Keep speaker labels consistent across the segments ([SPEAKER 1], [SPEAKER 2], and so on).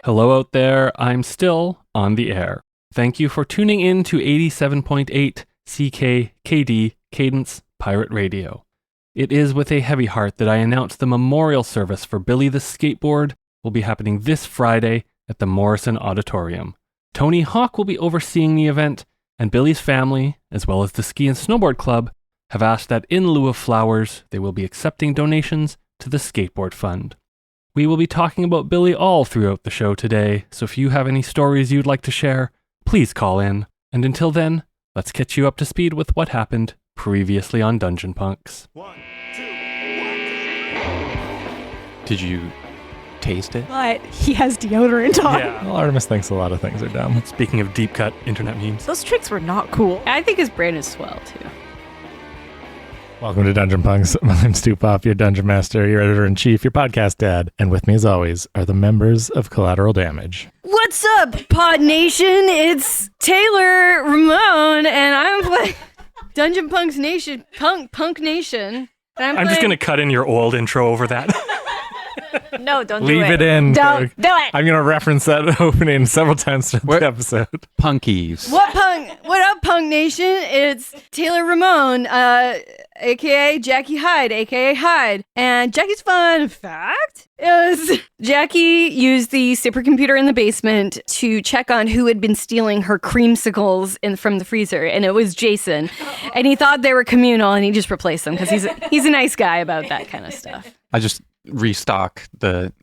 [SPEAKER 1] Hello out there, I'm still on the air. Thank you for tuning in to 87.8 CKKD Cadence Pirate Radio. It is with a heavy heart that I announce the memorial service for Billy the Skateboard will be happening this Friday at the Morrison Auditorium. Tony Hawk will be overseeing the event, and Billy's family, as well as the Ski and Snowboard Club, have asked that in lieu of flowers, they will be accepting donations to the Skateboard Fund. We will be talking about Billy all throughout the show today, so if you have any stories you'd like to share, please call in. And until then, let's catch you up to speed with what happened previously on Dungeon Punks.
[SPEAKER 2] 1, 2, 1, 2.
[SPEAKER 3] Did you taste it?
[SPEAKER 4] But he has deodorant on.
[SPEAKER 1] Yeah.
[SPEAKER 5] Well, Artemis thinks a lot of things are dumb.
[SPEAKER 1] Speaking of deep cut internet memes.
[SPEAKER 4] Those tricks were not cool.
[SPEAKER 6] I think his brain is swell, too.
[SPEAKER 5] Welcome to Dungeon Punks. My name's Popp, your Dungeon Master, your Editor-in-Chief, your Podcast Dad. And with me, as always, are the members of Collateral Damage.
[SPEAKER 6] What's up, Pod Nation? It's Taylor Ramone, and I'm playing Dungeon Punks Nation, Punk Nation. And
[SPEAKER 1] I'm just going to cut in your old intro over that.
[SPEAKER 6] No, don't
[SPEAKER 5] Leave
[SPEAKER 6] do
[SPEAKER 5] it in.
[SPEAKER 6] Don't
[SPEAKER 5] Kirk.
[SPEAKER 6] do it.
[SPEAKER 5] I'm going to reference that opening several times throughout the episode.
[SPEAKER 3] Punkies.
[SPEAKER 6] What up, Punk Nation? It's Taylor Ramone, aka Jackie Hyde, aka Hyde. And Jackie's fun fact is Jackie used the supercomputer in the basement to check on who had been stealing her creamsicles from the freezer, and it was Jason. And he thought they were communal, and he just replaced them because he's a nice guy about that kind of stuff.
[SPEAKER 3] I just restock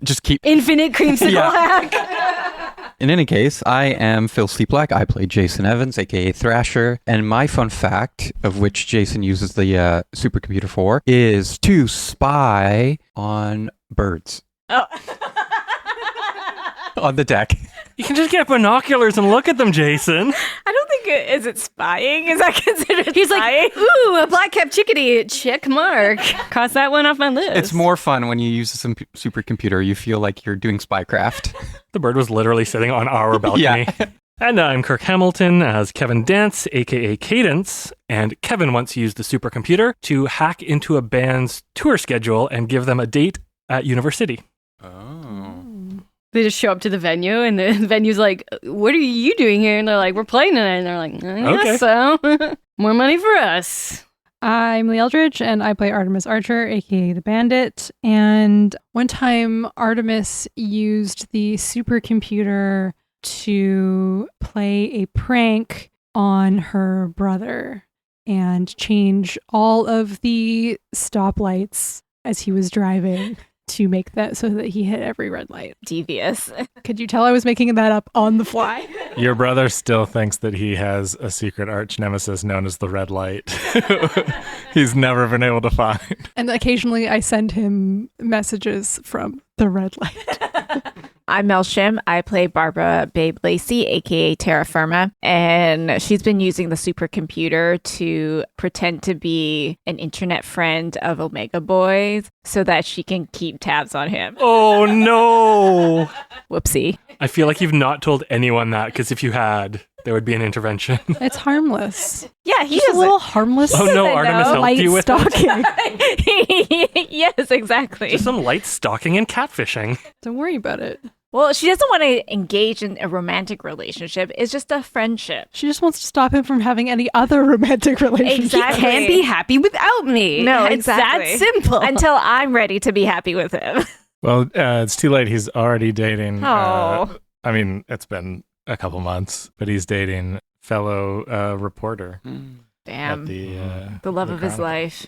[SPEAKER 3] just keep
[SPEAKER 6] Infinite creamsicle
[SPEAKER 3] Yeah.
[SPEAKER 6] hack.
[SPEAKER 3] In any case, I am Phil Cieplak. I play Jason Evans, aka Thrasher, and my fun fact, of which Jason uses the supercomputer for, is to spy on birds
[SPEAKER 6] Oh.
[SPEAKER 3] on the deck.
[SPEAKER 1] You can just get binoculars and look at them, Jason.
[SPEAKER 6] I don't think is it spying? Is that considered He's spying? Like, ooh, a black-capped chickadee. Check mark. Cross that one off my list.
[SPEAKER 3] It's more fun when you use a supercomputer. You feel like you're doing spycraft.
[SPEAKER 1] The bird was literally sitting on our balcony.
[SPEAKER 3] Yeah.
[SPEAKER 1] And I'm Kirk Hamilton as Kevin Dance, aka Cadence, and Kevin once used the supercomputer to hack into a band's tour schedule and give them a date at University.
[SPEAKER 3] Oh.
[SPEAKER 6] They just show up to the venue, and the venue's like, what are you doing here? And they're like, we're playing tonight. And they're like, I guess so. More money for us.
[SPEAKER 4] I'm Leigh Eldridge, and I play Artemis Archer, aka the Bandit. And one time, Artemis used the supercomputer to play a prank on her brother and change all of the stoplights as he was driving to make that so that he hit every red light.
[SPEAKER 6] Devious.
[SPEAKER 4] Could you tell I was making that up on the fly?
[SPEAKER 5] Your brother still thinks that he has a secret arch nemesis known as the red light. He's never been able to find.
[SPEAKER 4] And occasionally I send him messages from the red light.
[SPEAKER 7] I'm Shim. I play Barbara Babe Lacey, aka Terra Firma, and she's been using the supercomputer to pretend to be an internet friend of Omega Boys so that she can keep tabs on him.
[SPEAKER 1] Oh no!
[SPEAKER 7] Whoopsie.
[SPEAKER 1] I feel like you've not told anyone that, because if you had, there would be an intervention.
[SPEAKER 4] It's harmless.
[SPEAKER 7] Yeah, he's
[SPEAKER 4] Just a little harmless.
[SPEAKER 1] Oh no, Artemis helped
[SPEAKER 4] light
[SPEAKER 1] you with
[SPEAKER 4] stalking.
[SPEAKER 7] Yes, exactly.
[SPEAKER 1] just some light stalking and catfishing.
[SPEAKER 4] Don't worry about it.
[SPEAKER 7] Well, she doesn't want to engage in a romantic relationship. It's just a friendship.
[SPEAKER 4] She just wants to stop him from having any other romantic relationship.
[SPEAKER 7] Exactly.
[SPEAKER 6] He can't be happy without me.
[SPEAKER 7] No,
[SPEAKER 6] it's
[SPEAKER 7] exactly.
[SPEAKER 6] that simple.
[SPEAKER 7] Until I'm ready to be happy with him.
[SPEAKER 5] Well, it's too late. He's already dating.
[SPEAKER 7] Oh.
[SPEAKER 5] I mean, it's been a couple months, but he's dating fellow reporter.
[SPEAKER 7] Damn.
[SPEAKER 5] At
[SPEAKER 7] The love of his
[SPEAKER 5] Chronicle.
[SPEAKER 7] life.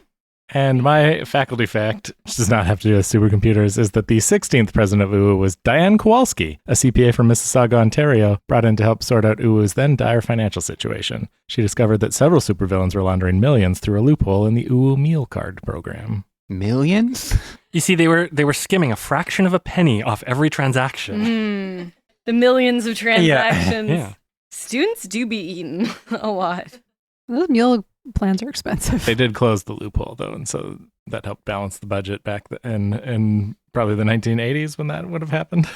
[SPEAKER 5] And my faculty fact, which does not have to do with supercomputers, is that the 16th president of UWU was Diane Kowalski, a CPA from Mississauga, Ontario, brought in to help sort out UWU's then dire financial situation. She discovered that several supervillains were laundering millions through a loophole in the UWU meal card program.
[SPEAKER 3] Millions?
[SPEAKER 1] You see, they were skimming a fraction of a penny off every transaction.
[SPEAKER 6] The millions of transactions.
[SPEAKER 1] Yeah.
[SPEAKER 6] Students do be eaten a lot.
[SPEAKER 4] Those meal plans are expensive.
[SPEAKER 5] They did close the loophole, though, and so that helped balance the budget back in probably the 1980s when that would have happened.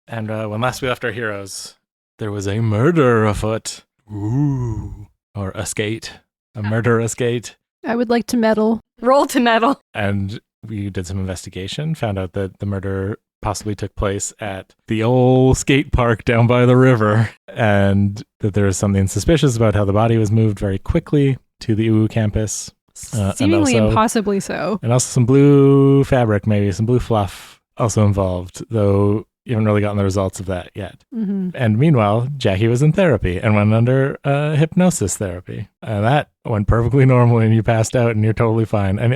[SPEAKER 5] And when last we left our heroes, there was a murder afoot. Ooh. Or a skate. A murder skate.
[SPEAKER 4] I would like to meddle.
[SPEAKER 6] Roll to metal.
[SPEAKER 5] And we did some investigation, found out that the murder possibly took place at the old skate park down by the river, and that there was something suspicious about how the body was moved very quickly to the UU campus.
[SPEAKER 4] Seemingly impossibly so.
[SPEAKER 5] And also some blue fabric, maybe some blue fluff also involved, though you haven't really gotten the results of that yet.
[SPEAKER 4] Mm-hmm.
[SPEAKER 5] And meanwhile, Jackie was in therapy and went under hypnosis therapy. And that went perfectly normally, and you passed out and you're totally fine. And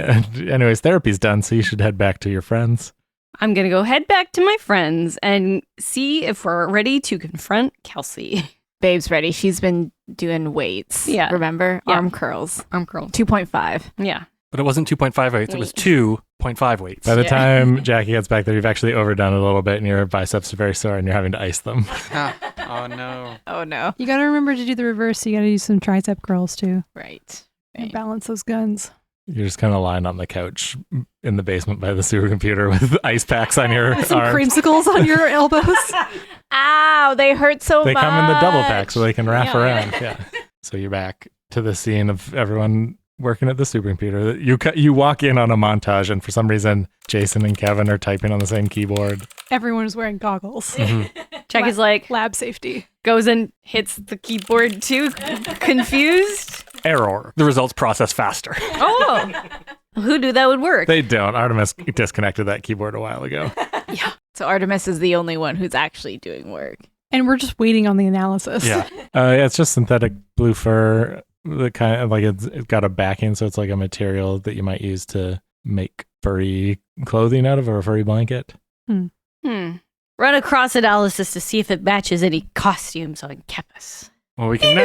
[SPEAKER 5] anyways, therapy's done, so you should head back to your friends.
[SPEAKER 6] I'm going to go head back to my friends and see if we're ready to confront Kelsey.
[SPEAKER 7] Babe's ready. She's been doing weights.
[SPEAKER 6] Yeah.
[SPEAKER 7] Remember?
[SPEAKER 6] Yeah.
[SPEAKER 7] Arm curls.
[SPEAKER 6] I'm curl.
[SPEAKER 7] 2.5.
[SPEAKER 6] Yeah.
[SPEAKER 1] But it wasn't 2.5 weights, it was 2.5 weights.
[SPEAKER 5] By the
[SPEAKER 6] Yeah.
[SPEAKER 5] time Jackie gets back there, you've actually overdone it a little bit, and your biceps are very sore, and you're having to ice them.
[SPEAKER 3] Oh no.
[SPEAKER 7] Oh, no.
[SPEAKER 4] You got to remember to do the reverse. You got to use some tricep curls too.
[SPEAKER 7] Right.
[SPEAKER 4] And balance those guns.
[SPEAKER 5] You're just kind of lying on the couch in the basement by the supercomputer with ice packs on your
[SPEAKER 4] Some
[SPEAKER 5] arms.
[SPEAKER 4] creamsicles on your elbows.
[SPEAKER 7] Ow, they hurt so
[SPEAKER 5] They
[SPEAKER 7] much.
[SPEAKER 5] come in the double pack so they can wrap
[SPEAKER 6] Yeah.
[SPEAKER 5] around. Yeah. So you're back to the scene of everyone working at the supercomputer. You walk in on a montage, and for some reason, Jason and Kevin are typing on the same keyboard.
[SPEAKER 4] Everyone is wearing goggles.
[SPEAKER 6] Jack is like,
[SPEAKER 4] Lab safety.
[SPEAKER 6] goes and hits the keyboard too, confused.
[SPEAKER 5] Error.
[SPEAKER 1] The results process faster.
[SPEAKER 6] Oh, who knew that would work?
[SPEAKER 5] They don't. Artemis disconnected that keyboard a while ago.
[SPEAKER 7] So Artemis is the only one who's actually doing work.
[SPEAKER 4] And we're just waiting on the analysis.
[SPEAKER 1] Yeah.
[SPEAKER 5] Yeah, it's just synthetic blue fur. The kind of like it's got a backing, so it's like a material that you might use to make furry clothing out of, or a furry blanket.
[SPEAKER 6] Run a cross analysis to see if it matches any costumes on campus.
[SPEAKER 1] Well, we can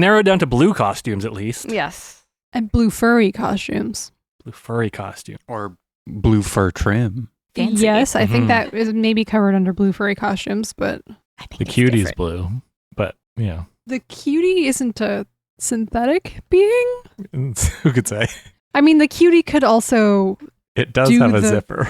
[SPEAKER 1] narrow it down to blue costumes at least.
[SPEAKER 6] Yes.
[SPEAKER 4] And blue furry costumes.
[SPEAKER 1] Blue furry costume.
[SPEAKER 3] Or blue fur trim.
[SPEAKER 7] Fancy.
[SPEAKER 4] Yes, I think
[SPEAKER 1] Mhm.
[SPEAKER 4] that is maybe covered under blue furry costumes, but
[SPEAKER 7] I think
[SPEAKER 5] The
[SPEAKER 7] it's
[SPEAKER 5] cutie's
[SPEAKER 7] different.
[SPEAKER 5] blue, but
[SPEAKER 4] the cutie isn't a synthetic being.
[SPEAKER 5] who could say?
[SPEAKER 4] I mean, the cutie could also
[SPEAKER 5] It does
[SPEAKER 4] Do
[SPEAKER 5] have a
[SPEAKER 4] the-
[SPEAKER 5] zipper.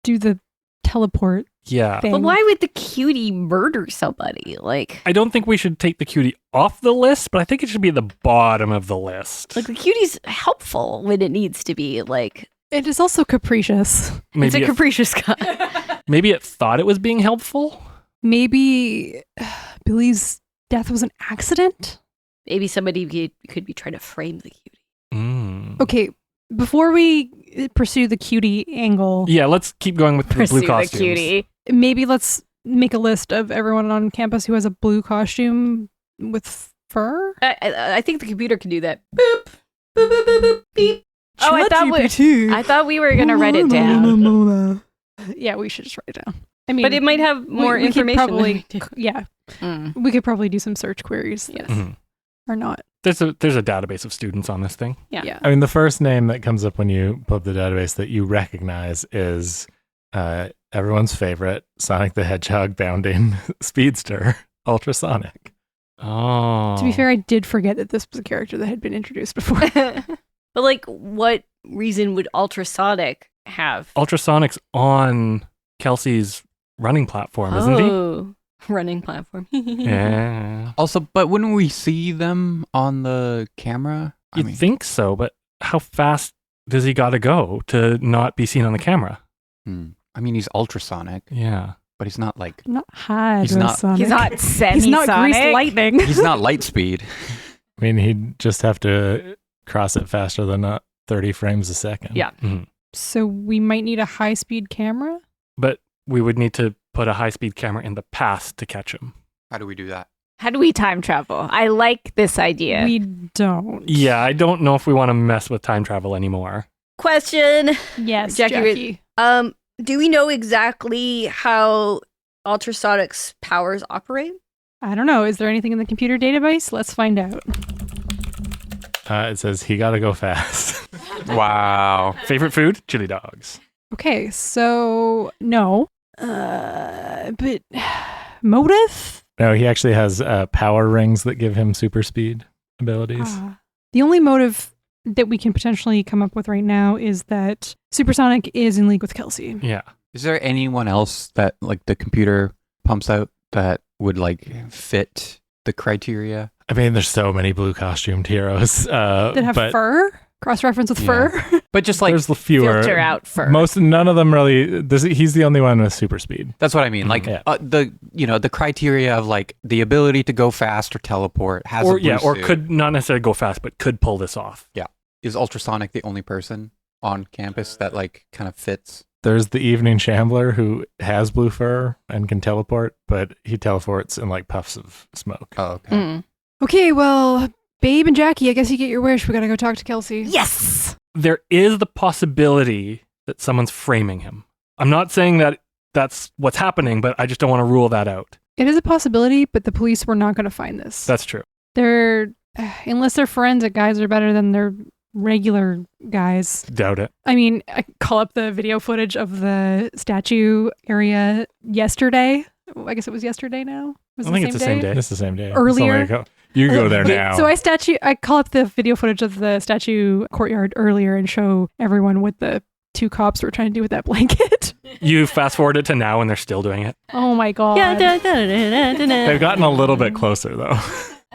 [SPEAKER 4] do the teleport
[SPEAKER 1] Yeah.
[SPEAKER 4] thing.
[SPEAKER 6] But why would the cutie murder somebody? Like
[SPEAKER 1] I don't think we should take the cutie off the list, but I think it should be at the bottom of the list.
[SPEAKER 6] the cutie's helpful when it needs to be. Like,
[SPEAKER 4] It is also capricious.
[SPEAKER 6] it's
[SPEAKER 1] maybe,
[SPEAKER 6] a capricious guy.
[SPEAKER 1] maybe it thought it was being helpful.
[SPEAKER 4] Maybe Billy's death was an accident.
[SPEAKER 6] Maybe somebody could be trying to frame the cutie.
[SPEAKER 1] Mm.
[SPEAKER 4] Okay, before we pursue the cutie angle,
[SPEAKER 1] Yeah, let's keep going with the
[SPEAKER 7] Pursue
[SPEAKER 1] blue
[SPEAKER 7] the
[SPEAKER 1] costumes.
[SPEAKER 7] cutie.
[SPEAKER 4] maybe let's make a list of everyone on campus who has a blue costume with fur.
[SPEAKER 6] I think the computer can do that. Boop, boop, boop, boop, boop, beep.
[SPEAKER 7] Oh, I thought we were going to write it down.
[SPEAKER 4] Yeah, we should just write it down. I mean,
[SPEAKER 6] But it might have more
[SPEAKER 4] we could
[SPEAKER 6] information.
[SPEAKER 4] probably, yeah,
[SPEAKER 7] Mm.
[SPEAKER 4] we could probably do some search queries.
[SPEAKER 6] Yes.
[SPEAKER 1] Mhm.
[SPEAKER 4] Or not.
[SPEAKER 1] There's a database of students on this thing.
[SPEAKER 6] Yeah.
[SPEAKER 5] I mean, the first name that comes up when you pull up the database that you recognize is everyone's favorite Sonic the Hedgehog bounding speedster, Ultrasonic.
[SPEAKER 1] Oh.
[SPEAKER 4] To be fair, I did forget that this was a character that had been introduced before.
[SPEAKER 6] But like, what reason would Ultrasonic have?
[SPEAKER 1] Ultrasonic's on Kelsey's running platform, isn't he?
[SPEAKER 6] Oh, running platform.
[SPEAKER 1] Yeah.
[SPEAKER 3] Also, but wouldn't we see them on the camera? I
[SPEAKER 1] You'd
[SPEAKER 3] mean,
[SPEAKER 1] think so, but how fast does he got to go to not be seen on the camera?
[SPEAKER 3] I mean, he's ultrasonic,
[SPEAKER 1] Yeah.
[SPEAKER 3] but he's not like
[SPEAKER 4] Not Hyde.
[SPEAKER 3] He's not-
[SPEAKER 4] Sonic.
[SPEAKER 7] He's not
[SPEAKER 4] He's not greased
[SPEAKER 7] semi-sonic.
[SPEAKER 4] lightning.
[SPEAKER 3] he's not light speed.
[SPEAKER 5] I mean, he'd just have to cross it faster than 30 frames a second.
[SPEAKER 6] Yeah.
[SPEAKER 1] Mhm.
[SPEAKER 4] So we might need a high-speed camera.
[SPEAKER 1] But we would need to put a high-speed camera in the past to catch him.
[SPEAKER 3] How do we do that?
[SPEAKER 7] How do we time travel? I like this idea.
[SPEAKER 4] We don't.
[SPEAKER 1] Yeah, I don't know if we want to mess with time travel anymore.
[SPEAKER 6] Question.
[SPEAKER 4] Yes,
[SPEAKER 6] Jackie,
[SPEAKER 4] Jackie.
[SPEAKER 6] Do we know exactly how Ultrasonic's powers operate?
[SPEAKER 4] I don't know. Is there anything in the computer database? Let's find out.
[SPEAKER 5] It says he got to go fast.
[SPEAKER 3] Wow.
[SPEAKER 1] Favorite food? Chili dogs.
[SPEAKER 4] Okay, so no. But motive?
[SPEAKER 5] No, he actually has power rings that give him super speed abilities.
[SPEAKER 4] The only motive that we can potentially come up with right now is that Supersonic is in league with Kelsey.
[SPEAKER 1] Yeah.
[SPEAKER 3] Is there anyone else that like the computer pumps out that would like fit the criteria?
[SPEAKER 5] I mean, there's so many blue costumed heroes.
[SPEAKER 4] That have
[SPEAKER 5] but
[SPEAKER 4] fur? Cross-reference with
[SPEAKER 3] Yeah.
[SPEAKER 4] fur.
[SPEAKER 3] But just like,
[SPEAKER 5] There's the fewer.
[SPEAKER 7] Filter out fur.
[SPEAKER 5] None of them really. He's the only one with super speed.
[SPEAKER 3] that's what I mean. Like
[SPEAKER 5] Yeah.
[SPEAKER 3] the criteria of like the ability to go fast or teleport has
[SPEAKER 1] Or
[SPEAKER 3] a blue suit.
[SPEAKER 1] could not necessarily go fast, but could pull this off.
[SPEAKER 3] Is Ultrasonic the only person on campus that like kind of fits?
[SPEAKER 5] There's the evening shambler who has blue fur and can teleport, but he teleports in like puffs of smoke.
[SPEAKER 3] Oh, okay.
[SPEAKER 6] Mm.
[SPEAKER 4] Okay, well, Babe and Jackie, I guess you get your wish. We gotta go talk to Kelsey.
[SPEAKER 7] Yes.
[SPEAKER 1] There is the possibility that someone's framing him. I'm not saying that that's what's happening, but I just don't want to rule that out.
[SPEAKER 4] It is a possibility, but the police were not gonna find this.
[SPEAKER 1] That's true.
[SPEAKER 4] They're, unless their forensic guys are better than their regular guys.
[SPEAKER 1] Doubt it.
[SPEAKER 4] I mean, I call up the video footage of the statue area yesterday. I guess it was yesterday now. Was
[SPEAKER 1] I
[SPEAKER 4] it
[SPEAKER 1] think it's the same day.
[SPEAKER 5] It's the same day.
[SPEAKER 4] Earlier.
[SPEAKER 5] It's only you go there now.
[SPEAKER 4] So I call up the video footage of the statue courtyard earlier and show everyone what the two cops were trying to do with that blanket.
[SPEAKER 1] You fast forward it to now and they're still doing it.
[SPEAKER 4] Oh my god.
[SPEAKER 5] They've gotten a little bit closer though.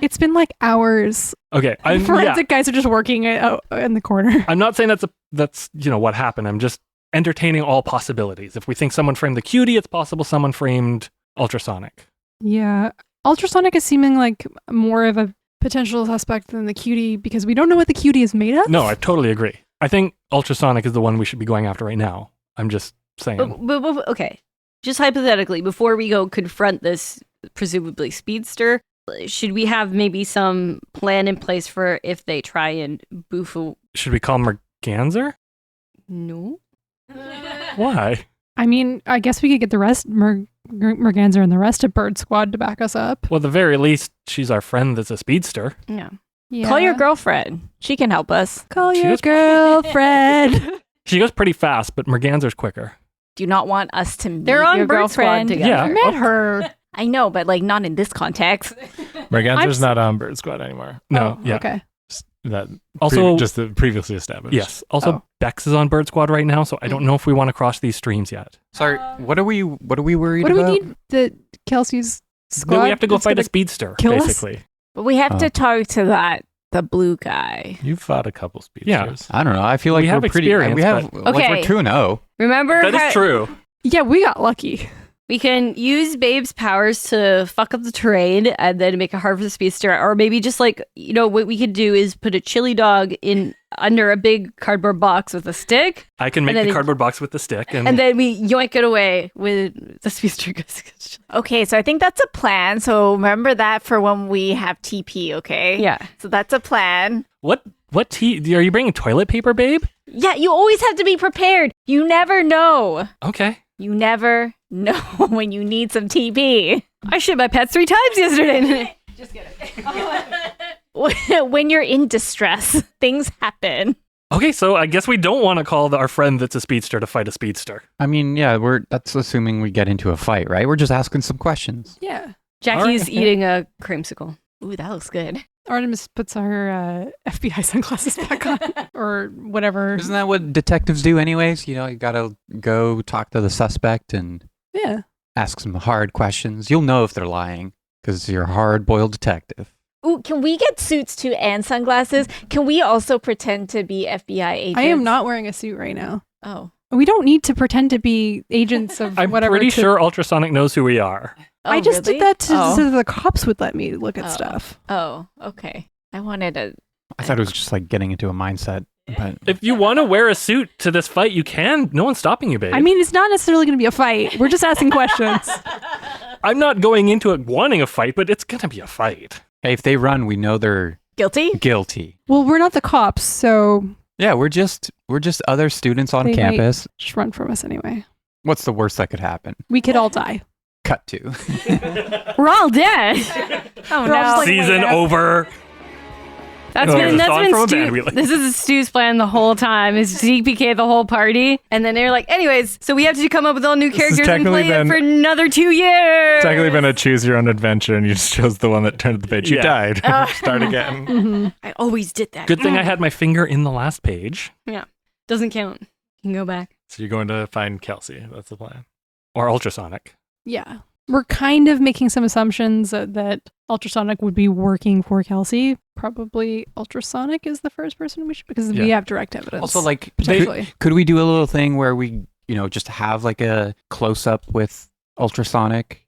[SPEAKER 4] It's been like hours.
[SPEAKER 1] Okay.
[SPEAKER 4] The forensic guys are just working out in the corner.
[SPEAKER 1] I'm not saying that's what happened. I'm just entertaining all possibilities. If we think someone framed the cutie, it's possible someone framed Ultrasonic.
[SPEAKER 4] Yeah. Ultrasonic is seeming like more of a potential suspect than the cutie because we don't know what the cutie is made of.
[SPEAKER 1] No, I totally agree. I think Ultrasonic is the one we should be going after right now. I'm just saying.
[SPEAKER 6] But, okay, just hypothetically, before we go confront this presumably speedster, should we have maybe some plan in place for if they try and boof a...
[SPEAKER 1] Should we call Merganser?
[SPEAKER 6] No.
[SPEAKER 1] Why?
[SPEAKER 4] I mean, I guess we could get the rest, Merganser and the rest of Bird Squad to back us up.
[SPEAKER 1] Well, at the very least, she's our friend that's a speedster.
[SPEAKER 6] Yeah.
[SPEAKER 4] Yeah.
[SPEAKER 7] Call your girlfriend. She can help us.
[SPEAKER 4] Call
[SPEAKER 1] She
[SPEAKER 4] your
[SPEAKER 1] was-
[SPEAKER 4] girlfriend.
[SPEAKER 1] She goes pretty fast, but Merganser's quicker.
[SPEAKER 7] Do you not want us to meet
[SPEAKER 6] They're on
[SPEAKER 7] your
[SPEAKER 6] Bird Squad
[SPEAKER 7] girlfriend?
[SPEAKER 6] together.
[SPEAKER 1] Yeah.
[SPEAKER 4] I met her.
[SPEAKER 7] I know, but like not in this context.
[SPEAKER 5] Merganser's not on Bird Squad anymore.
[SPEAKER 1] No,
[SPEAKER 4] Oh,
[SPEAKER 1] yeah.
[SPEAKER 4] Okay.
[SPEAKER 5] That
[SPEAKER 1] Also,
[SPEAKER 5] just the previously established.
[SPEAKER 1] yes. Also,
[SPEAKER 4] Oh.
[SPEAKER 1] Bex is on Bird Squad right now, so I don't know if we want to cross these streams yet.
[SPEAKER 3] Sorry, what are we worried
[SPEAKER 4] What do we
[SPEAKER 3] about?
[SPEAKER 4] need? The Kelsey's squad?
[SPEAKER 1] Then we have to go
[SPEAKER 4] that's
[SPEAKER 1] fight a
[SPEAKER 4] gonna-
[SPEAKER 1] speedster,
[SPEAKER 4] kill us?
[SPEAKER 1] basically.
[SPEAKER 7] But we have
[SPEAKER 3] Oh.
[SPEAKER 7] to talk to the blue guy.
[SPEAKER 5] You've fought a couple
[SPEAKER 1] Yeah.
[SPEAKER 5] speedsters.
[SPEAKER 3] I don't know. I feel like
[SPEAKER 1] We have
[SPEAKER 3] we're pretty.
[SPEAKER 1] experience,
[SPEAKER 3] We have
[SPEAKER 1] but-
[SPEAKER 3] like
[SPEAKER 6] Okay.
[SPEAKER 3] we're 2-0.
[SPEAKER 6] Remember
[SPEAKER 1] That
[SPEAKER 6] how
[SPEAKER 1] is true.
[SPEAKER 4] Yeah, we got lucky.
[SPEAKER 6] we can use Babe's powers to fuck up the terrain and then make it hard for the speedster, or maybe just like, what we could do is put a chili dog in under a big cardboard box with a stick,
[SPEAKER 1] I can make
[SPEAKER 6] And then
[SPEAKER 1] the
[SPEAKER 6] it-
[SPEAKER 1] cardboard box with the stick.
[SPEAKER 6] and then we yoink it away with the speedster goes.
[SPEAKER 7] Okay, so I think that's a plan. So remember that for when we have TP, okay?
[SPEAKER 6] Yeah.
[SPEAKER 7] So that's a plan.
[SPEAKER 1] What tea? Are you bringing toilet paper, babe?
[SPEAKER 7] Yeah, you always have to be prepared. You never know.
[SPEAKER 1] Okay.
[SPEAKER 7] You never know when you need some TP.
[SPEAKER 6] I shit my pants 3 times yesterday.
[SPEAKER 7] When you're in distress, things happen.
[SPEAKER 1] Okay, so I guess we don't want to call our friend that's a speedster to fight a speedster.
[SPEAKER 3] I mean, yeah, that's assuming we get into a fight, right? We're just asking some questions.
[SPEAKER 4] Yeah.
[SPEAKER 6] Jackie's
[SPEAKER 1] Alright.
[SPEAKER 6] eating a creamsicle.
[SPEAKER 7] Ooh, that looks good.
[SPEAKER 4] Artemis puts her FBI sunglasses back on, or whatever.
[SPEAKER 3] Isn't that what detectives do, anyways? You gotta go talk to the suspect and
[SPEAKER 4] Yeah.
[SPEAKER 3] ask some hard questions. You'll know if they're lying because you're a hard-boiled detective.
[SPEAKER 7] Ooh, can we get suits too and sunglasses? Can we also pretend to be FBI agents?
[SPEAKER 4] I am not wearing a suit right now.
[SPEAKER 7] Oh.
[SPEAKER 4] We don't need to pretend to be agents of
[SPEAKER 1] I'm
[SPEAKER 4] whatever.
[SPEAKER 1] pretty
[SPEAKER 4] to-
[SPEAKER 1] sure Ultrasonic knows who we are.
[SPEAKER 4] I
[SPEAKER 7] Oh,
[SPEAKER 4] just
[SPEAKER 7] really?
[SPEAKER 4] did that
[SPEAKER 7] Oh.
[SPEAKER 4] so the cops would let me look at
[SPEAKER 7] Oh.
[SPEAKER 4] stuff.
[SPEAKER 7] Oh, okay. I wanted to.
[SPEAKER 3] I thought it was just like getting into a mindset, but
[SPEAKER 1] If you want to wear a suit to this fight, you can. No one's stopping you, babe.
[SPEAKER 4] I mean, it's not necessarily going to be a fight. We're just asking questions.
[SPEAKER 1] I'm not going into it wanting a fight, but it's going to be a fight.
[SPEAKER 3] hey, if they run, we know they're
[SPEAKER 7] Guilty?
[SPEAKER 3] guilty.
[SPEAKER 4] Well, we're not the cops, so
[SPEAKER 3] Yeah, we're just other students on
[SPEAKER 4] They might-
[SPEAKER 3] campus.
[SPEAKER 4] just run from us anyway.
[SPEAKER 3] What's the worst that could happen?
[SPEAKER 4] We could all die.
[SPEAKER 3] Cut to.
[SPEAKER 6] We're all dead.
[SPEAKER 7] Oh,
[SPEAKER 4] They're all just like,
[SPEAKER 1] Season
[SPEAKER 4] wait up.
[SPEAKER 1] over.
[SPEAKER 6] That's
[SPEAKER 1] Oh,
[SPEAKER 6] been
[SPEAKER 1] it's on from a
[SPEAKER 6] Stu.
[SPEAKER 1] band wheeling.
[SPEAKER 6] This is Stu's plan the whole time. Is DPK the whole party, and then they're like, anyways, so we have to come up with all new
[SPEAKER 5] has
[SPEAKER 6] characters and play
[SPEAKER 5] technically
[SPEAKER 6] it
[SPEAKER 5] been-
[SPEAKER 6] for another 2 years.
[SPEAKER 5] It's technically been a choose your own adventure, and you just chose the one that turned the page. You
[SPEAKER 1] Yeah.
[SPEAKER 5] died. Start again.
[SPEAKER 4] hmm
[SPEAKER 6] I always did that.
[SPEAKER 1] Good thing I had my finger in the last page.
[SPEAKER 6] Doesn't count. You can go back.
[SPEAKER 5] So you're going to find Kelsey. That's the plan.
[SPEAKER 1] Or Ultrasonic.
[SPEAKER 4] Yeah. We're kind of making some assumptions that Ultrasonic would be working for Kelsey, probably Ultrasonic is the first person we should, because
[SPEAKER 1] Yeah.
[SPEAKER 4] we have direct evidence.
[SPEAKER 3] Also, like,
[SPEAKER 4] potentially.
[SPEAKER 3] could we do a little thing where we, just have like a close up with Ultrasonic,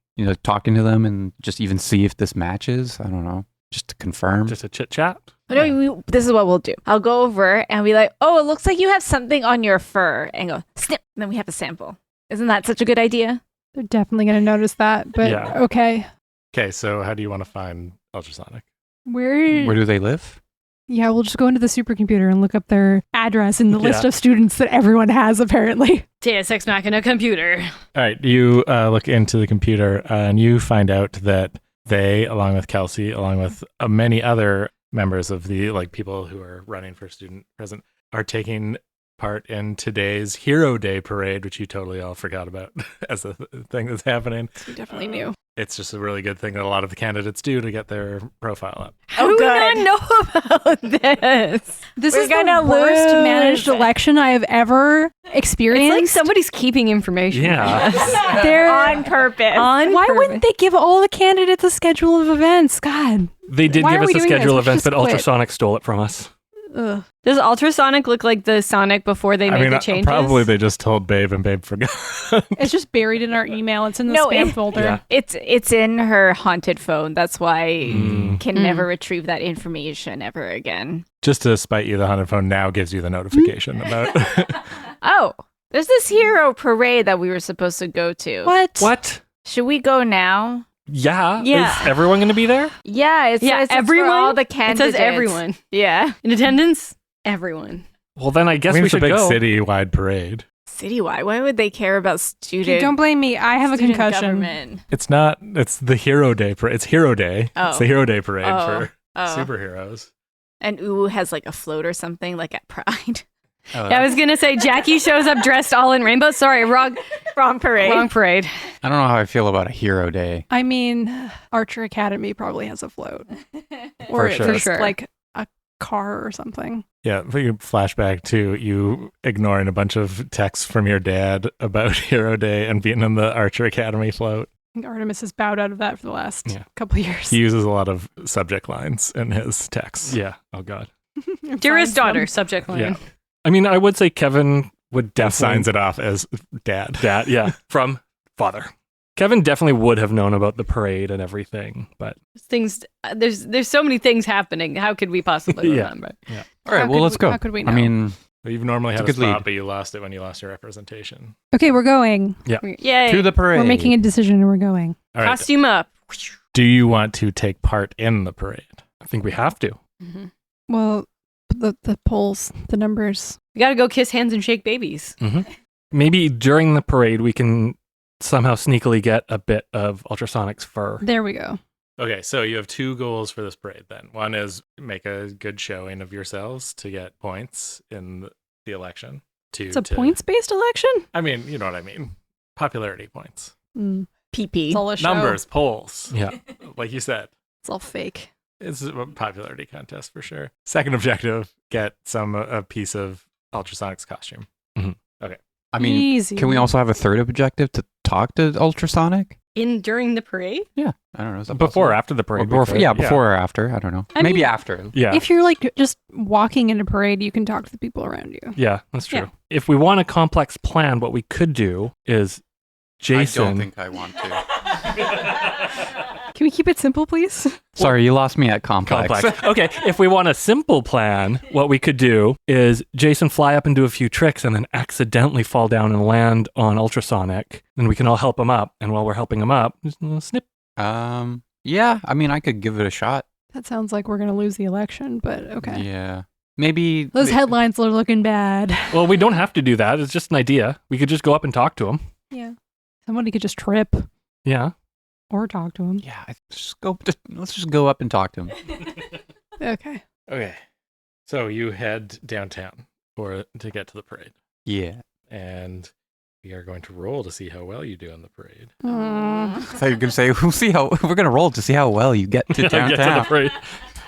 [SPEAKER 3] talking to them and just even see if this matches? I don't know. Just to confirm.
[SPEAKER 1] Just a chit chat.
[SPEAKER 7] This is what we'll do. I'll go over and be like, oh, it looks like you have something on your fur. And go, snip. And then we have a sample. Isn't that such a good idea?
[SPEAKER 4] They're definitely going to notice that, but
[SPEAKER 1] Yeah.
[SPEAKER 4] okay.
[SPEAKER 5] Okay, so how do you want to find Ultrasonic?
[SPEAKER 4] Where
[SPEAKER 3] Where do they live?
[SPEAKER 4] Yeah, we'll just go into the supercomputer and look up their address in the list
[SPEAKER 1] Yeah.
[SPEAKER 4] of students that everyone has, apparently.
[SPEAKER 6] Deus Ex Machina computer.
[SPEAKER 5] All right, you look into the computer and you find out that they, along with Kelsey, along with many other members of the people who are running for student present, are taking part in today's Hero Day parade, which you totally all forgot about as a thing that's happening.
[SPEAKER 4] We definitely knew.
[SPEAKER 5] It's just a really good thing that a lot of the candidates do to get their profile up.
[SPEAKER 6] How do we not know about this?
[SPEAKER 4] This
[SPEAKER 7] We're
[SPEAKER 4] is the
[SPEAKER 7] gonna
[SPEAKER 4] worst
[SPEAKER 7] lose.
[SPEAKER 4] managed election I have ever
[SPEAKER 6] It's
[SPEAKER 4] experienced.
[SPEAKER 6] like somebody's keeping information
[SPEAKER 1] Yeah.
[SPEAKER 6] from us.
[SPEAKER 4] They're-
[SPEAKER 7] On purpose.
[SPEAKER 4] Why wouldn't they give all the candidates a schedule of events? God.
[SPEAKER 1] They did
[SPEAKER 4] Why
[SPEAKER 1] give
[SPEAKER 4] are
[SPEAKER 1] us
[SPEAKER 4] we
[SPEAKER 1] a
[SPEAKER 4] doing
[SPEAKER 1] schedule
[SPEAKER 4] this?
[SPEAKER 1] of
[SPEAKER 4] We
[SPEAKER 1] events,
[SPEAKER 4] should
[SPEAKER 1] but
[SPEAKER 4] just quit.
[SPEAKER 1] Ultrasonic stole it from us.
[SPEAKER 4] Ugh.
[SPEAKER 6] Does Ultrasonic look like the Sonic before they made the changes?
[SPEAKER 5] probably they just told Babe and Babe forgot.
[SPEAKER 4] It's just buried in our email. It's in the
[SPEAKER 7] No,
[SPEAKER 4] spam
[SPEAKER 7] it-
[SPEAKER 4] folder.
[SPEAKER 1] Yeah.
[SPEAKER 7] It's in her haunted phone. That's why can
[SPEAKER 6] Mm.
[SPEAKER 7] never retrieve that information ever again.
[SPEAKER 5] Just to spite you, the haunted phone now gives you the notification about.
[SPEAKER 7] Oh, there's this hero parade that we were supposed to go to.
[SPEAKER 4] What?
[SPEAKER 1] What?
[SPEAKER 7] Should we go now?
[SPEAKER 1] Yeah.
[SPEAKER 6] Yeah.
[SPEAKER 1] Is everyone going to be there?
[SPEAKER 7] Yeah, it
[SPEAKER 6] Yeah,
[SPEAKER 7] says it's
[SPEAKER 6] everyone?
[SPEAKER 7] for all the
[SPEAKER 6] It
[SPEAKER 7] candidates.
[SPEAKER 6] says everyone.
[SPEAKER 7] Yeah.
[SPEAKER 6] In attendance, everyone.
[SPEAKER 1] Well, then I guess
[SPEAKER 5] I mean,
[SPEAKER 1] we
[SPEAKER 5] it's a
[SPEAKER 1] should
[SPEAKER 5] big
[SPEAKER 1] go.
[SPEAKER 5] citywide parade.
[SPEAKER 7] Citywide. Why would they care about student?
[SPEAKER 4] Okay, don't blame me. I have a
[SPEAKER 7] student
[SPEAKER 4] concussion.
[SPEAKER 7] government?
[SPEAKER 5] It's not. It's the Hero Day parade. It's Hero Day.
[SPEAKER 7] Oh.
[SPEAKER 5] It's the Hero Day parade
[SPEAKER 7] Oh.
[SPEAKER 5] for
[SPEAKER 7] Oh.
[SPEAKER 5] superheroes.
[SPEAKER 7] And Ooh has like a float or something like at Pride.
[SPEAKER 6] I was going to say Jackie shows up dressed all in rainbow. Sorry, wrong
[SPEAKER 7] parade.
[SPEAKER 6] Wrong parade.
[SPEAKER 3] I don't know how I feel about a Hero Day.
[SPEAKER 4] I mean, Archer Academy probably has a float.
[SPEAKER 3] For
[SPEAKER 4] Or
[SPEAKER 3] sure.
[SPEAKER 4] just
[SPEAKER 6] For sure.
[SPEAKER 4] like a car or something.
[SPEAKER 5] Yeah, but you flashback to you ignoring a bunch of texts from your dad about Hero Day and being in the Archer Academy float.
[SPEAKER 4] I think Artemis has bowed out of that for the last
[SPEAKER 1] Yeah.
[SPEAKER 4] couple of years.
[SPEAKER 5] He uses a lot of subject lines in his texts.
[SPEAKER 1] Yeah. Oh, God.
[SPEAKER 4] And
[SPEAKER 6] Dearest
[SPEAKER 4] finds them.
[SPEAKER 6] daughter, subject line.
[SPEAKER 1] Yeah. I mean, I would say Kevin would
[SPEAKER 5] And
[SPEAKER 1] definitely
[SPEAKER 5] signs it off as dad.
[SPEAKER 1] Dad, yeah, from father. Kevin definitely would have known about the parade and everything, but
[SPEAKER 6] Things there's so many things happening. How could we possibly
[SPEAKER 1] Yeah.
[SPEAKER 6] remember?
[SPEAKER 3] All
[SPEAKER 4] How
[SPEAKER 3] right, well,
[SPEAKER 4] could
[SPEAKER 3] let's
[SPEAKER 4] we-
[SPEAKER 3] go.
[SPEAKER 4] how could we
[SPEAKER 3] I
[SPEAKER 4] know?
[SPEAKER 3] mean,
[SPEAKER 5] You've normally
[SPEAKER 3] It's
[SPEAKER 5] had
[SPEAKER 3] a
[SPEAKER 5] a
[SPEAKER 3] good
[SPEAKER 5] spot,
[SPEAKER 3] lead.
[SPEAKER 5] but you lost it when you lost your representation.
[SPEAKER 4] Okay, we're going.
[SPEAKER 6] Yay.
[SPEAKER 3] to the parade.
[SPEAKER 4] We're making a decision and we're going.
[SPEAKER 5] All right.
[SPEAKER 6] Costume up.
[SPEAKER 5] Do you want to take part in the parade?
[SPEAKER 1] I think we have to.
[SPEAKER 6] Mhm.
[SPEAKER 4] Well, the polls, the numbers.
[SPEAKER 6] We got to go kiss hands and shake babies.
[SPEAKER 1] Maybe during the parade, we can somehow sneakily get a bit of Ultrasonic's fur.
[SPEAKER 4] There we go.
[SPEAKER 5] Okay, so you have two goals for this parade then. One is make a good showing of yourselves to get points in the election. Two,
[SPEAKER 4] It's a
[SPEAKER 5] to-
[SPEAKER 4] points-based election?
[SPEAKER 5] I mean, you know what I mean. Popularity points.
[SPEAKER 4] Mm,
[SPEAKER 7] PP.
[SPEAKER 4] it's all a show.
[SPEAKER 5] Numbers, polls.
[SPEAKER 1] Yeah.
[SPEAKER 5] Like you said.
[SPEAKER 4] It's all fake.
[SPEAKER 5] It's a popularity contest for sure. Second objective, get a piece of Ultrasonic's costume.
[SPEAKER 3] I mean,
[SPEAKER 4] Easy.
[SPEAKER 3] can we also have a third objective to talk to Ultrasonic?
[SPEAKER 6] During the parade?
[SPEAKER 3] Yeah, I don't know. Is that
[SPEAKER 1] Before or
[SPEAKER 3] possible?
[SPEAKER 1] after the parade?
[SPEAKER 3] Or
[SPEAKER 1] we
[SPEAKER 3] before,
[SPEAKER 1] could.
[SPEAKER 3] yeah, before or after. I don't know.
[SPEAKER 4] I
[SPEAKER 3] Maybe
[SPEAKER 4] mean-
[SPEAKER 3] after.
[SPEAKER 1] Yeah.
[SPEAKER 4] If you're like just walking in a parade, you can talk to the people around you.
[SPEAKER 1] Yeah, that's true.
[SPEAKER 6] Yeah.
[SPEAKER 1] If we want a complex plan, what we could do is Jason.
[SPEAKER 3] I want to.
[SPEAKER 4] Can we keep it simple, please?
[SPEAKER 3] Sorry, you lost me at complex.
[SPEAKER 1] Complex. Okay, if we want a simple plan, what we could do is Jason fly up and do a few tricks and then accidentally fall down and land on Ultrasonic, and we can all help him up. And while we're helping him up, just snip.
[SPEAKER 3] Yeah, I mean, I could give it a shot.
[SPEAKER 4] That sounds like we're going to lose the election, but okay.
[SPEAKER 3] Yeah. Maybe.
[SPEAKER 4] Those headlines are looking bad.
[SPEAKER 1] Well, we don't have to do that. It's just an idea. We could just go up and talk to him.
[SPEAKER 4] Yeah. Somebody could just trip
[SPEAKER 1] Yeah.
[SPEAKER 4] or talk to him.
[SPEAKER 3] Yeah, let's just go up and talk to him.
[SPEAKER 4] Okay.
[SPEAKER 5] Okay. So you head downtown to get to the parade.
[SPEAKER 3] Yeah.
[SPEAKER 5] And we are going to roll to see how well you do in the parade.
[SPEAKER 3] I thought you were gonna say we're gonna roll to see how well you get to
[SPEAKER 1] Get to the
[SPEAKER 3] downtown.
[SPEAKER 1] parade.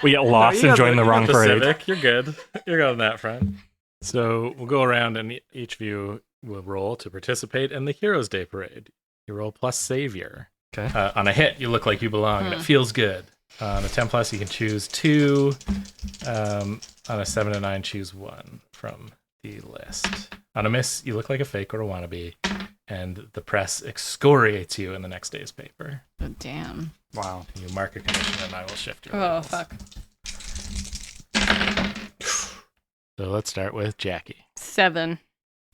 [SPEAKER 1] We get lost and join the wrong parade.
[SPEAKER 5] Civic. You're good. You're good on that front. So we'll go around and each of you will roll to participate in the Heroes Day parade. You roll plus Savior.
[SPEAKER 1] Okay.
[SPEAKER 5] On a hit, you look like you belong, and it feels good. On a 10 plus, you can choose 2. On a 7 to 9, choose 1 from the list. On a miss, you look like a fake or a wannabe, and the press excoriates you in the next day's paper.
[SPEAKER 7] Oh, damn.
[SPEAKER 3] Wow.
[SPEAKER 5] You mark a condition, and I will shift your
[SPEAKER 6] Oh,
[SPEAKER 5] labels.
[SPEAKER 6] fuck.
[SPEAKER 5] So let's start with Jackie.
[SPEAKER 6] 7.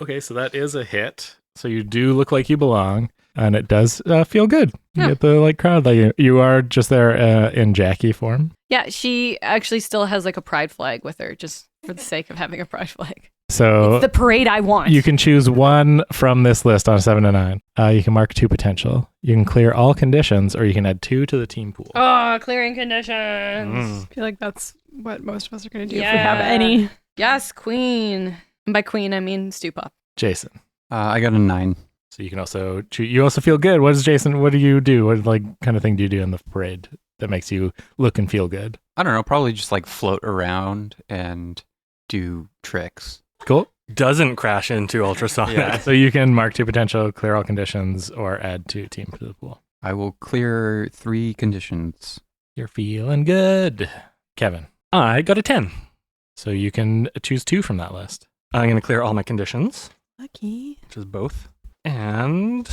[SPEAKER 5] Okay, so that is a hit. So you do look like you belong, and it does feel good. You
[SPEAKER 6] Yeah.
[SPEAKER 5] get the crowd. Like you are just there in Jackie form.
[SPEAKER 6] Yeah, she actually still has like a pride flag with her, just for the sake of having a pride flag.
[SPEAKER 5] So
[SPEAKER 6] It's the parade I want.
[SPEAKER 5] you can choose 1 from this list on 7 to 9. You can mark 2 potential. You can clear all conditions, or you can add 2 to the team pool.
[SPEAKER 6] Oh, clearing conditions.
[SPEAKER 4] I feel like that's what most of us are going to do if we have
[SPEAKER 6] Yeah.
[SPEAKER 4] any.
[SPEAKER 6] Yes, queen. And by queen, I mean stew pop.
[SPEAKER 5] Jason.
[SPEAKER 3] I got a 9.
[SPEAKER 5] So you can also you also feel good. What is Jason? What do you do? What kind of thing do you do in the parade that makes you look and feel good?
[SPEAKER 3] I don't know, probably just like float around and do tricks.
[SPEAKER 5] Cool.
[SPEAKER 1] Doesn't crash into ultrasonic.
[SPEAKER 5] Yeah. So you can mark 2 potential, clear all conditions, or add 2 team to the pool.
[SPEAKER 3] I will clear 3 conditions.
[SPEAKER 5] You're feeling good. Kevin.
[SPEAKER 1] I got a 10.
[SPEAKER 5] So you can choose 2 from that list.
[SPEAKER 1] I'm going to clear all my conditions,
[SPEAKER 4] Lucky.
[SPEAKER 1] which is both. And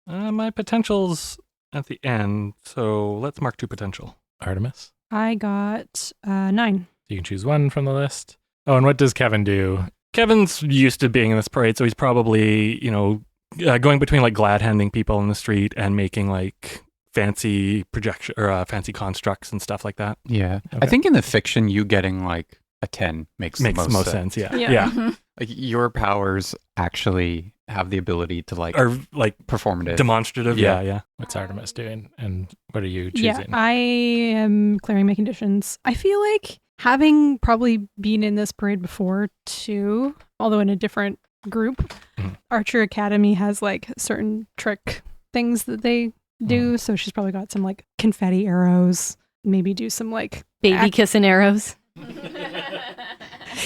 [SPEAKER 1] my potential's at the end, so let's mark 2 potential.
[SPEAKER 5] Artemis.
[SPEAKER 4] I got 9.
[SPEAKER 5] You can choose 1 from the list. Oh, and what does Kevin do?
[SPEAKER 1] Kevin's used to being in this parade, so he's probably, going between like glad handing people in the street and making like fancy projection or fancy constructs and stuff like that.
[SPEAKER 3] Yeah. I
[SPEAKER 5] Okay.
[SPEAKER 3] think in the fiction, you getting like a 10 makes the most
[SPEAKER 1] sense. Yeah.
[SPEAKER 4] Yeah.
[SPEAKER 1] Yeah.
[SPEAKER 3] Like your powers actually have the ability to like
[SPEAKER 1] Or like
[SPEAKER 3] performative.
[SPEAKER 1] demonstrative.
[SPEAKER 3] Yeah.
[SPEAKER 1] Yeah.
[SPEAKER 5] What's Artemis doing? And what are you
[SPEAKER 4] Yeah,
[SPEAKER 5] choosing?
[SPEAKER 4] I am clearing my conditions. I feel like having probably been in this parade before too, although in a different group,
[SPEAKER 1] Mhm.
[SPEAKER 4] Archer Academy has like certain trick things that they do. So she's probably got some like confetti arrows, maybe do some like
[SPEAKER 6] Baby kissing arrows.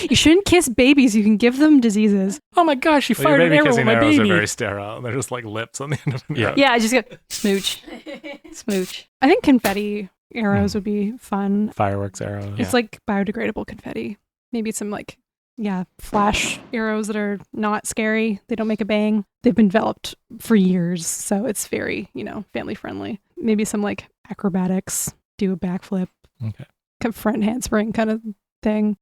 [SPEAKER 4] you shouldn't kiss babies, you can give them diseases.
[SPEAKER 1] Oh my gosh, she
[SPEAKER 5] Well, your
[SPEAKER 1] fired an
[SPEAKER 5] baby
[SPEAKER 1] arrow at
[SPEAKER 5] kissing
[SPEAKER 1] my
[SPEAKER 5] arrows
[SPEAKER 1] baby.
[SPEAKER 5] are very sterile. They're just like lips on the end of an
[SPEAKER 1] Yeah.
[SPEAKER 5] arrow.
[SPEAKER 6] Yeah, I just go smooch. Smooch.
[SPEAKER 4] I think confetti arrows would be fun.
[SPEAKER 5] Fireworks arrows.
[SPEAKER 4] It's like biodegradable confetti. Maybe some like, flash arrows that are not scary. They don't make a bang. They've been developed for years, so it's very, family friendly. Maybe some like acrobatics, do a backflip,
[SPEAKER 5] Okay.
[SPEAKER 4] front handspring kind of thing.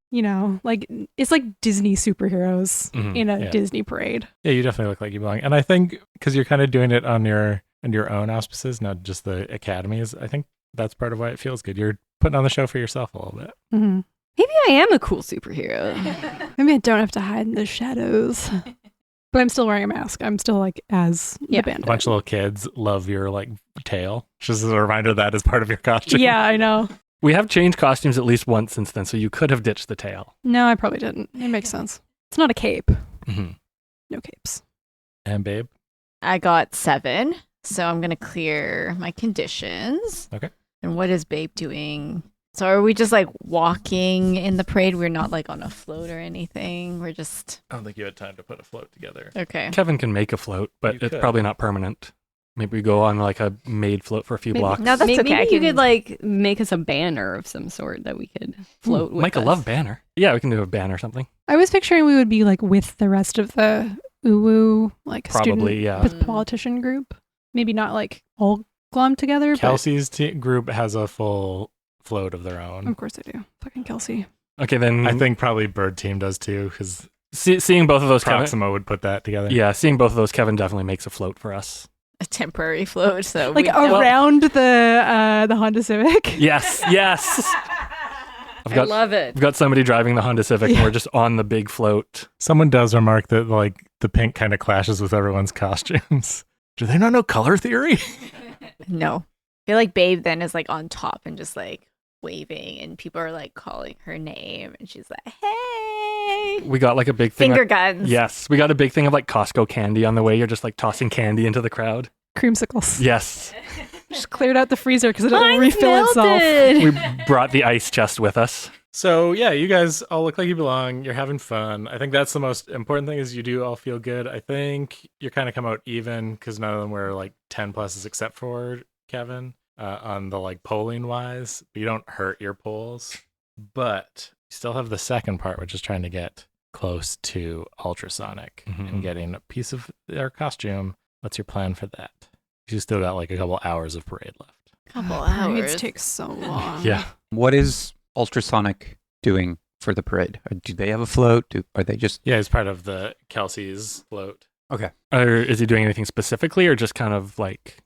[SPEAKER 4] Like it's like Disney superheroes
[SPEAKER 1] Mhm.
[SPEAKER 4] in a
[SPEAKER 5] Yeah.
[SPEAKER 4] Disney parade.
[SPEAKER 5] Yeah, you definitely look like you belong. And I think because you're kind of doing it on your own auspices, not just the academies, I think that's part of why it feels good. You're putting on the show for yourself a little bit.
[SPEAKER 4] Mm-hmm.
[SPEAKER 6] Maybe I am a cool superhero.
[SPEAKER 4] Maybe I don't have to hide in the shadows. But I'm still wearing a mask. I'm still like as
[SPEAKER 6] Yeah.
[SPEAKER 4] the bandit.
[SPEAKER 5] A bunch of little kids love your tail. Just as a reminder that is part of your costume.
[SPEAKER 4] Yeah, I know.
[SPEAKER 1] We have changed costumes at least once since then, so you could have ditched the tail.
[SPEAKER 4] No, I probably didn't. It makes sense. It's not a cape.
[SPEAKER 1] Mhm.
[SPEAKER 4] No capes.
[SPEAKER 5] And babe.
[SPEAKER 7] I got 7, so I'm going to clear my conditions.
[SPEAKER 5] Okay.
[SPEAKER 7] And what is Babe doing? So are we just like walking in the parade? We're not like on a float or anything. We're just
[SPEAKER 5] I don't think you had time to put a float together.
[SPEAKER 7] okay.
[SPEAKER 1] Kevin can make a float, but
[SPEAKER 5] You
[SPEAKER 1] it's
[SPEAKER 5] could.
[SPEAKER 1] probably not permanent. Maybe we go on like a made float for a few
[SPEAKER 6] Maybe-
[SPEAKER 1] blocks.
[SPEAKER 7] No, that's
[SPEAKER 6] maybe
[SPEAKER 7] okay. I
[SPEAKER 6] you
[SPEAKER 7] can-
[SPEAKER 6] could like make us a banner of some sort that we could float with.
[SPEAKER 1] Micah
[SPEAKER 6] us.
[SPEAKER 1] love banner. Yeah, we can do a banner or something.
[SPEAKER 4] I was picturing we would be like with the rest of the UWU, like
[SPEAKER 1] Probably, yeah.
[SPEAKER 4] with politician group. Maybe not like all glommed together,
[SPEAKER 5] Kelsey's group has a full float of their
[SPEAKER 4] but
[SPEAKER 5] own.
[SPEAKER 4] of course they do. Fucking Kelsey.
[SPEAKER 1] Okay, then
[SPEAKER 5] I think probably Bird Team does too, because
[SPEAKER 1] seeing both of those, Kevin,
[SPEAKER 5] Proxima would put that together.
[SPEAKER 1] yeah, seeing both of those, Kevin definitely makes a float for us.
[SPEAKER 7] A temporary float. So
[SPEAKER 4] Like
[SPEAKER 7] we don't-
[SPEAKER 4] around the Honda Civic.
[SPEAKER 1] Yes, yes. I've
[SPEAKER 6] I
[SPEAKER 1] got
[SPEAKER 6] love it.
[SPEAKER 1] we've got somebody driving the Honda Civic, and
[SPEAKER 4] Yeah.
[SPEAKER 1] we're just on the big float.
[SPEAKER 5] Someone does remark that the pink kind of clashes with everyone's costumes. Do they not know color theory?
[SPEAKER 7] No. I feel like Babe then is like on top and just like waving, and people are like calling her name, and she's like, "Hey!"
[SPEAKER 1] We got like a big thing.
[SPEAKER 7] Finger guns.
[SPEAKER 1] Yes, we got a big thing of like Costco candy on the way. You're just like tossing candy into the crowd.
[SPEAKER 4] Creamsicles.
[SPEAKER 1] Yes,
[SPEAKER 4] Just cleared out the freezer because it'll
[SPEAKER 6] Mine's
[SPEAKER 4] refill itself.
[SPEAKER 6] melted.
[SPEAKER 1] we brought the ice chest with us.
[SPEAKER 5] So yeah, you guys all look like you belong. You're having fun. I think that's the most important thing is you do all feel good. I think you're kind of come out even because none of them were like 10 pluses except for Kevin. on the like polling wise, but you don't hurt your polls. But you still have the second part, which is trying to get close to ultrasonic and getting a piece of their costume. What's your plan for that? You still got like a couple hours of parade left.
[SPEAKER 7] Couple
[SPEAKER 4] Parades
[SPEAKER 7] hours.
[SPEAKER 4] take so long.
[SPEAKER 1] Yeah.
[SPEAKER 3] What is ultrasonic doing for the parade? Do they have a float? Are they just...
[SPEAKER 5] Yeah, it's part of the Kelsey's float.
[SPEAKER 3] Okay.
[SPEAKER 1] Or is he doing anything specifically, or just kind of like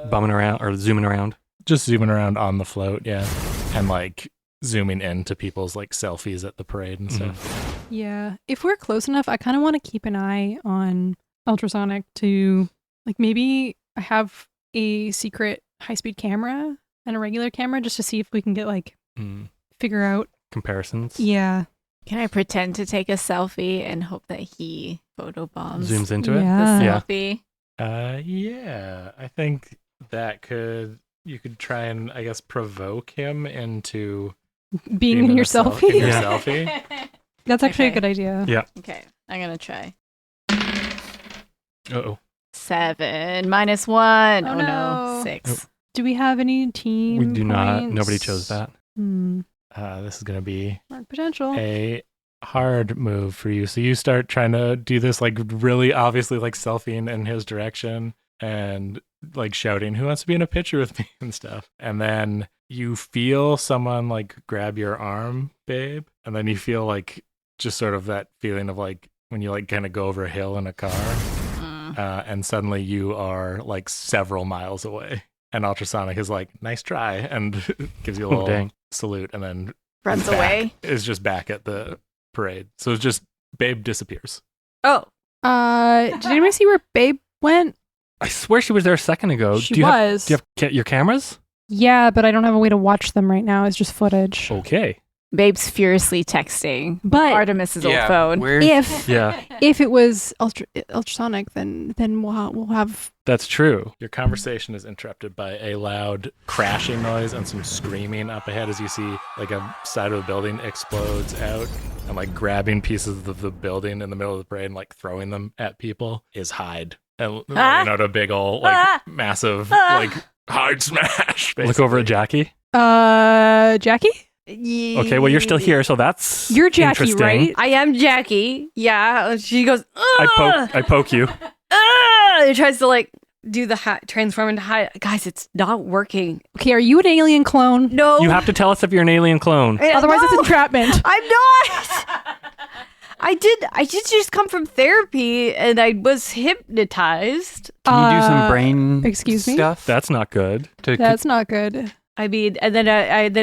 [SPEAKER 1] bumming around or zooming around?
[SPEAKER 5] Just zooming around on the float, yeah. And like zooming into people's like selfies at the parade and stuff.
[SPEAKER 4] Yeah. If we're close enough, I kind of want to keep an eye on ultrasonic to like maybe have a secret high-speed camera and a regular camera just to see if we can get like figure out
[SPEAKER 1] Comparisons.
[SPEAKER 4] Yeah.
[SPEAKER 7] Can I pretend to take a selfie and hope that he photobombs
[SPEAKER 1] Zooms into it.
[SPEAKER 4] Yeah.
[SPEAKER 7] the
[SPEAKER 1] Yeah.
[SPEAKER 7] selfie?
[SPEAKER 5] Yeah, I think that you could try and I guess provoke him into
[SPEAKER 4] Being in your selfie.
[SPEAKER 5] in your
[SPEAKER 1] Yeah.
[SPEAKER 5] selfie.
[SPEAKER 4] That's actually
[SPEAKER 7] Okay.
[SPEAKER 4] a good idea.
[SPEAKER 1] Yeah.
[SPEAKER 7] Okay, I'm gonna try.
[SPEAKER 1] Uh-oh.
[SPEAKER 7] 7 minus 1.
[SPEAKER 4] Oh,
[SPEAKER 7] Oh, no.
[SPEAKER 4] no.
[SPEAKER 7] 6.
[SPEAKER 4] Do we have any team
[SPEAKER 1] We do not.
[SPEAKER 4] points?
[SPEAKER 1] Nobody chose that.
[SPEAKER 5] This is gonna be
[SPEAKER 4] Mark potential.
[SPEAKER 5] a hard move for you. So you start trying to do this like really obviously like selfieing in his direction and like shouting, "Who wants to be in a picture with me?" and stuff. And then you feel someone like grab your arm, babe. And then you feel like just sort of that feeling of like when you like kind of go over a hill in a car. And suddenly you are like several miles away. And ultrasonic is like, "Nice try," and gives you a little
[SPEAKER 1] dang.
[SPEAKER 5] salute, and then
[SPEAKER 7] Runs
[SPEAKER 5] back-
[SPEAKER 7] away.
[SPEAKER 5] is just back at the parade. So it's just Babe disappears.
[SPEAKER 6] Oh,
[SPEAKER 4] Did anybody see where Babe went?
[SPEAKER 1] I swear she was there a second ago.
[SPEAKER 4] She
[SPEAKER 1] do you
[SPEAKER 4] was.
[SPEAKER 1] Have your cameras?
[SPEAKER 4] Yeah, but I don't have a way to watch them right now. It's just footage.
[SPEAKER 1] Okay.
[SPEAKER 7] Babe's furiously texting
[SPEAKER 4] But
[SPEAKER 7] Artemis's old phone.
[SPEAKER 4] if
[SPEAKER 1] Yeah,
[SPEAKER 4] if it was ultrasonic, then we'll have.
[SPEAKER 1] that's true.
[SPEAKER 5] Your conversation is interrupted by a loud crashing noise and some screaming up ahead as you see like a side of a building explodes out, and like grabbing pieces of the building in the middle of the parade and like throwing them at people is Hyde. And running out a big old like massive like Hyde smash.
[SPEAKER 1] Look over at Jackie.
[SPEAKER 4] Jackie?
[SPEAKER 1] Okay, well you're still here, so that's
[SPEAKER 4] You're Jackie,
[SPEAKER 1] interesting.
[SPEAKER 4] right?
[SPEAKER 6] I am Jackie. Yeah. She goes,
[SPEAKER 1] I poke you.
[SPEAKER 6] It tries to like do the transform into Hyde. Guys, it's not working.
[SPEAKER 4] Okay, are you an alien clone?
[SPEAKER 6] No.
[SPEAKER 1] You have to tell us if you're an alien clone.
[SPEAKER 4] Otherwise, it's
[SPEAKER 6] No,
[SPEAKER 4] entrapment.
[SPEAKER 6] I'm not. I did just come from therapy and I was hypnotized.
[SPEAKER 3] Can you do some brain
[SPEAKER 4] excuse me?
[SPEAKER 3] stuff?
[SPEAKER 1] That's not good.
[SPEAKER 4] That's not good.
[SPEAKER 6] I mean, and then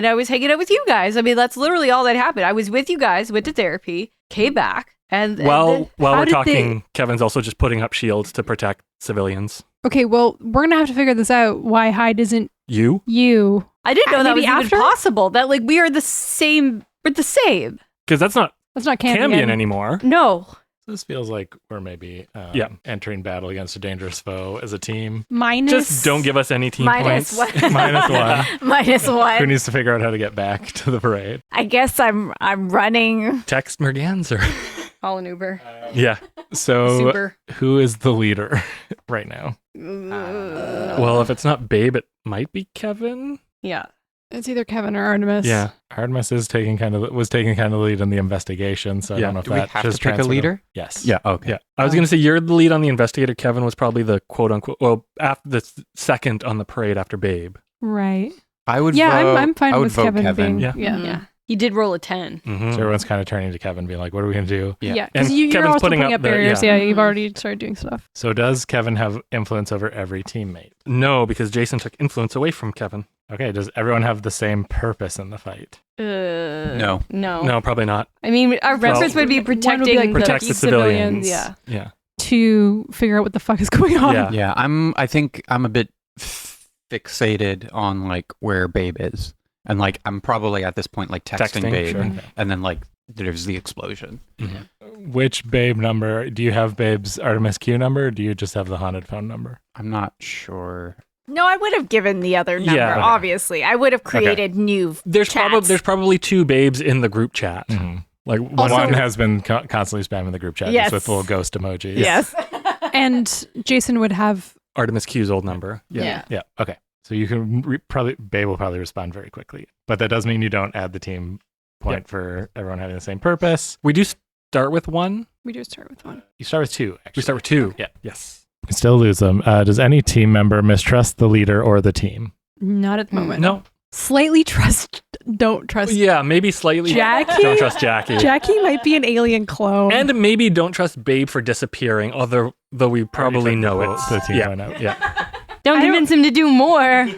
[SPEAKER 6] I was hanging out with you guys. I mean, that's literally all that happened. I was with you guys, went to therapy, came back, and
[SPEAKER 1] While
[SPEAKER 6] then,
[SPEAKER 1] we're
[SPEAKER 4] how did
[SPEAKER 1] talking, Kevin's also just putting up shields to protect civilians.
[SPEAKER 4] Okay, well, we're gonna have to figure this out. Why Hyde isn't
[SPEAKER 1] You?
[SPEAKER 4] you?
[SPEAKER 6] I didn't know that was
[SPEAKER 4] maybe
[SPEAKER 6] even
[SPEAKER 4] after?
[SPEAKER 6] possible. That like we are the same. We're the same.
[SPEAKER 1] Because that's not
[SPEAKER 4] That's not
[SPEAKER 1] Cambion
[SPEAKER 4] Cambion.
[SPEAKER 1] anymore.
[SPEAKER 6] No.
[SPEAKER 5] This feels like we're maybe
[SPEAKER 1] Yeah.
[SPEAKER 5] entering battle against a dangerous foe as a team.
[SPEAKER 4] Minus.
[SPEAKER 1] Just don't give us any team
[SPEAKER 7] Minus
[SPEAKER 1] points.
[SPEAKER 7] one.
[SPEAKER 5] Minus one.
[SPEAKER 7] Minus
[SPEAKER 5] Who
[SPEAKER 7] 1.
[SPEAKER 5] needs to figure out how to get back to the parade?
[SPEAKER 7] I guess I'm running.
[SPEAKER 1] Text Merganser.
[SPEAKER 6] Call an Uber.
[SPEAKER 1] Yeah.
[SPEAKER 5] So
[SPEAKER 6] Super.
[SPEAKER 5] who is the leader right now?
[SPEAKER 1] Well, if it's not Babe, it might be Kevin.
[SPEAKER 6] Yeah.
[SPEAKER 4] It's either Kevin or Artemis.
[SPEAKER 1] Yeah.
[SPEAKER 5] Artemis was taking kind of the lead in the investigation, so I
[SPEAKER 1] Yeah.
[SPEAKER 5] don't know if
[SPEAKER 3] Do we
[SPEAKER 5] that
[SPEAKER 3] have to
[SPEAKER 5] just
[SPEAKER 3] pick a
[SPEAKER 5] transferred
[SPEAKER 3] leader?
[SPEAKER 5] over. Yes.
[SPEAKER 3] Yeah, okay.
[SPEAKER 1] Yeah. I was going to say you're the lead on the investigator. Kevin was probably the quote unquote, well, after the second on the parade after Babe.
[SPEAKER 4] Right.
[SPEAKER 3] I would
[SPEAKER 4] Yeah,
[SPEAKER 3] vote,
[SPEAKER 4] I'm fine
[SPEAKER 3] I would
[SPEAKER 4] with
[SPEAKER 3] vote
[SPEAKER 4] Kevin, being.
[SPEAKER 1] Yeah.
[SPEAKER 4] Yeah.
[SPEAKER 6] Yeah. He did roll a 10.
[SPEAKER 1] Mm-hmm.
[SPEAKER 5] So everyone's kind of turning to Kevin, being like, "What are we going to do?"
[SPEAKER 3] Yeah.
[SPEAKER 4] Yeah.
[SPEAKER 1] And
[SPEAKER 4] Because you're
[SPEAKER 1] Kevin's
[SPEAKER 4] also
[SPEAKER 1] putting
[SPEAKER 4] putting
[SPEAKER 1] up
[SPEAKER 4] up
[SPEAKER 1] the-
[SPEAKER 4] barriers.
[SPEAKER 1] yeah.
[SPEAKER 4] Yeah, you've already started doing stuff.
[SPEAKER 5] So does Kevin have influence over every teammate?
[SPEAKER 1] No, because Jason took influence away from Kevin.
[SPEAKER 5] Okay. Does everyone have the same purpose in the fight?
[SPEAKER 3] No.
[SPEAKER 6] No.
[SPEAKER 1] No, probably not.
[SPEAKER 6] I mean, our
[SPEAKER 1] Well,
[SPEAKER 6] purpose would be
[SPEAKER 4] one would be,
[SPEAKER 6] protecting
[SPEAKER 4] like,
[SPEAKER 1] Protect the civilians.
[SPEAKER 6] Yeah.
[SPEAKER 1] Yeah.
[SPEAKER 4] To figure out what the fuck is going on.
[SPEAKER 1] Yeah.
[SPEAKER 3] Yeah, I think I'm a bit fixated on like where Babe is. And like I'm probably at this point like texting Babe
[SPEAKER 1] sure.
[SPEAKER 3] and then like there's the explosion.
[SPEAKER 5] Which Babe number? Do you have Babe's Artemis Q number, or do you just have the haunted phone number?
[SPEAKER 3] I'm not sure.
[SPEAKER 7] No, I would have given the other number,
[SPEAKER 1] Yeah. Okay.
[SPEAKER 7] obviously. I would have created new
[SPEAKER 1] There's
[SPEAKER 7] chats.
[SPEAKER 1] probably two Babes in the group chat. Like
[SPEAKER 5] One has been constantly spamming the group chat
[SPEAKER 7] Yes.
[SPEAKER 5] just with little ghost emojis.
[SPEAKER 7] Yes.
[SPEAKER 4] And Jason would have.
[SPEAKER 1] Artemis Q's old number.
[SPEAKER 6] Yeah.
[SPEAKER 5] Yeah. Okay. So you can Babe will probably respond very quickly. But that does mean you don't add the team point for everyone having the same purpose.
[SPEAKER 1] We do start with 1.
[SPEAKER 4] We do start with 1.
[SPEAKER 5] You start with 2, actually.
[SPEAKER 1] We start with 2.
[SPEAKER 5] Yeah.
[SPEAKER 1] Yes.
[SPEAKER 5] You can still lose them. Does any team member mistrust the leader or the team?
[SPEAKER 4] Not at the moment.
[SPEAKER 1] No.
[SPEAKER 4] Slightly don't trust.
[SPEAKER 1] Yeah, maybe slightly.
[SPEAKER 4] Jackie?
[SPEAKER 1] Don't trust Jackie.
[SPEAKER 4] Jackie might be an alien clone.
[SPEAKER 1] And maybe don't trust Babe for disappearing, though we probably know it.
[SPEAKER 5] The team went out. Yeah.
[SPEAKER 6] Don't convince him to do more.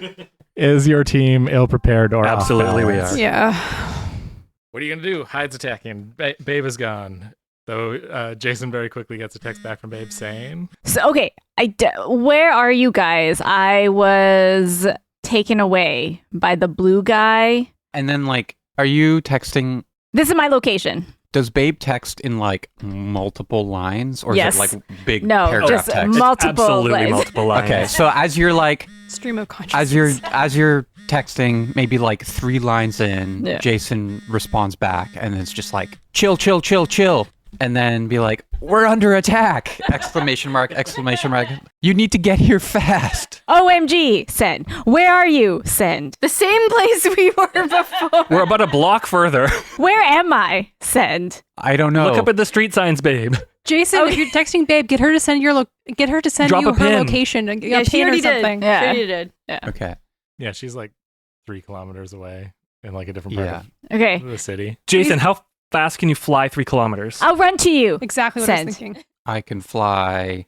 [SPEAKER 5] Is your team ill-prepared or
[SPEAKER 1] Absolutely we
[SPEAKER 5] off-balance?
[SPEAKER 1] are.
[SPEAKER 4] Yeah.
[SPEAKER 5] What are you going to do? Hyde's attacking. Babe is gone. So Jason very quickly gets a text back from Babe saying...
[SPEAKER 7] So, okay, where are you guys? I was taken away by the blue guy.
[SPEAKER 3] And then, like, are you texting?
[SPEAKER 7] This is my location.
[SPEAKER 3] Does Babe text in, like, multiple lines? Or
[SPEAKER 7] Yes.
[SPEAKER 3] is it, like, big
[SPEAKER 7] No,
[SPEAKER 3] paragraph
[SPEAKER 7] just
[SPEAKER 3] text?
[SPEAKER 7] multiple.
[SPEAKER 1] Absolutely
[SPEAKER 7] lines.
[SPEAKER 1] multiple lines.
[SPEAKER 3] Okay, so as you're, like,
[SPEAKER 4] Stream of consciousness.
[SPEAKER 3] as you're texting, maybe, like, 3 lines in,
[SPEAKER 7] Yeah.
[SPEAKER 3] Jason responds back, and it's just like, chill, chill, chill, chill. And then be like, we're under attack! Exclamation mark, exclamation mark. You need to get here fast.
[SPEAKER 7] OMG, send. Where are you? Send.
[SPEAKER 6] The same place we were before.
[SPEAKER 1] We're about a block further.
[SPEAKER 7] Where am I? Send.
[SPEAKER 3] I don't know.
[SPEAKER 1] Look up at the street signs, Babe.
[SPEAKER 4] Jason, if you're texting Babe, get her to send
[SPEAKER 1] Drop
[SPEAKER 4] you
[SPEAKER 1] a
[SPEAKER 4] her
[SPEAKER 1] pin.
[SPEAKER 4] location, a
[SPEAKER 6] Yeah, she
[SPEAKER 4] pin or
[SPEAKER 6] already
[SPEAKER 4] something.
[SPEAKER 6] did.
[SPEAKER 7] Yeah.
[SPEAKER 6] She already did.
[SPEAKER 3] Okay.
[SPEAKER 5] Yeah, she's like 3 kilometers away in like a different part
[SPEAKER 7] Okay.
[SPEAKER 5] of the city.
[SPEAKER 1] Jason, how fast can you fly 3 kilometers?
[SPEAKER 7] I'll run to you.
[SPEAKER 4] Exactly what I
[SPEAKER 7] Send.
[SPEAKER 4] was thinking.
[SPEAKER 3] I can fly.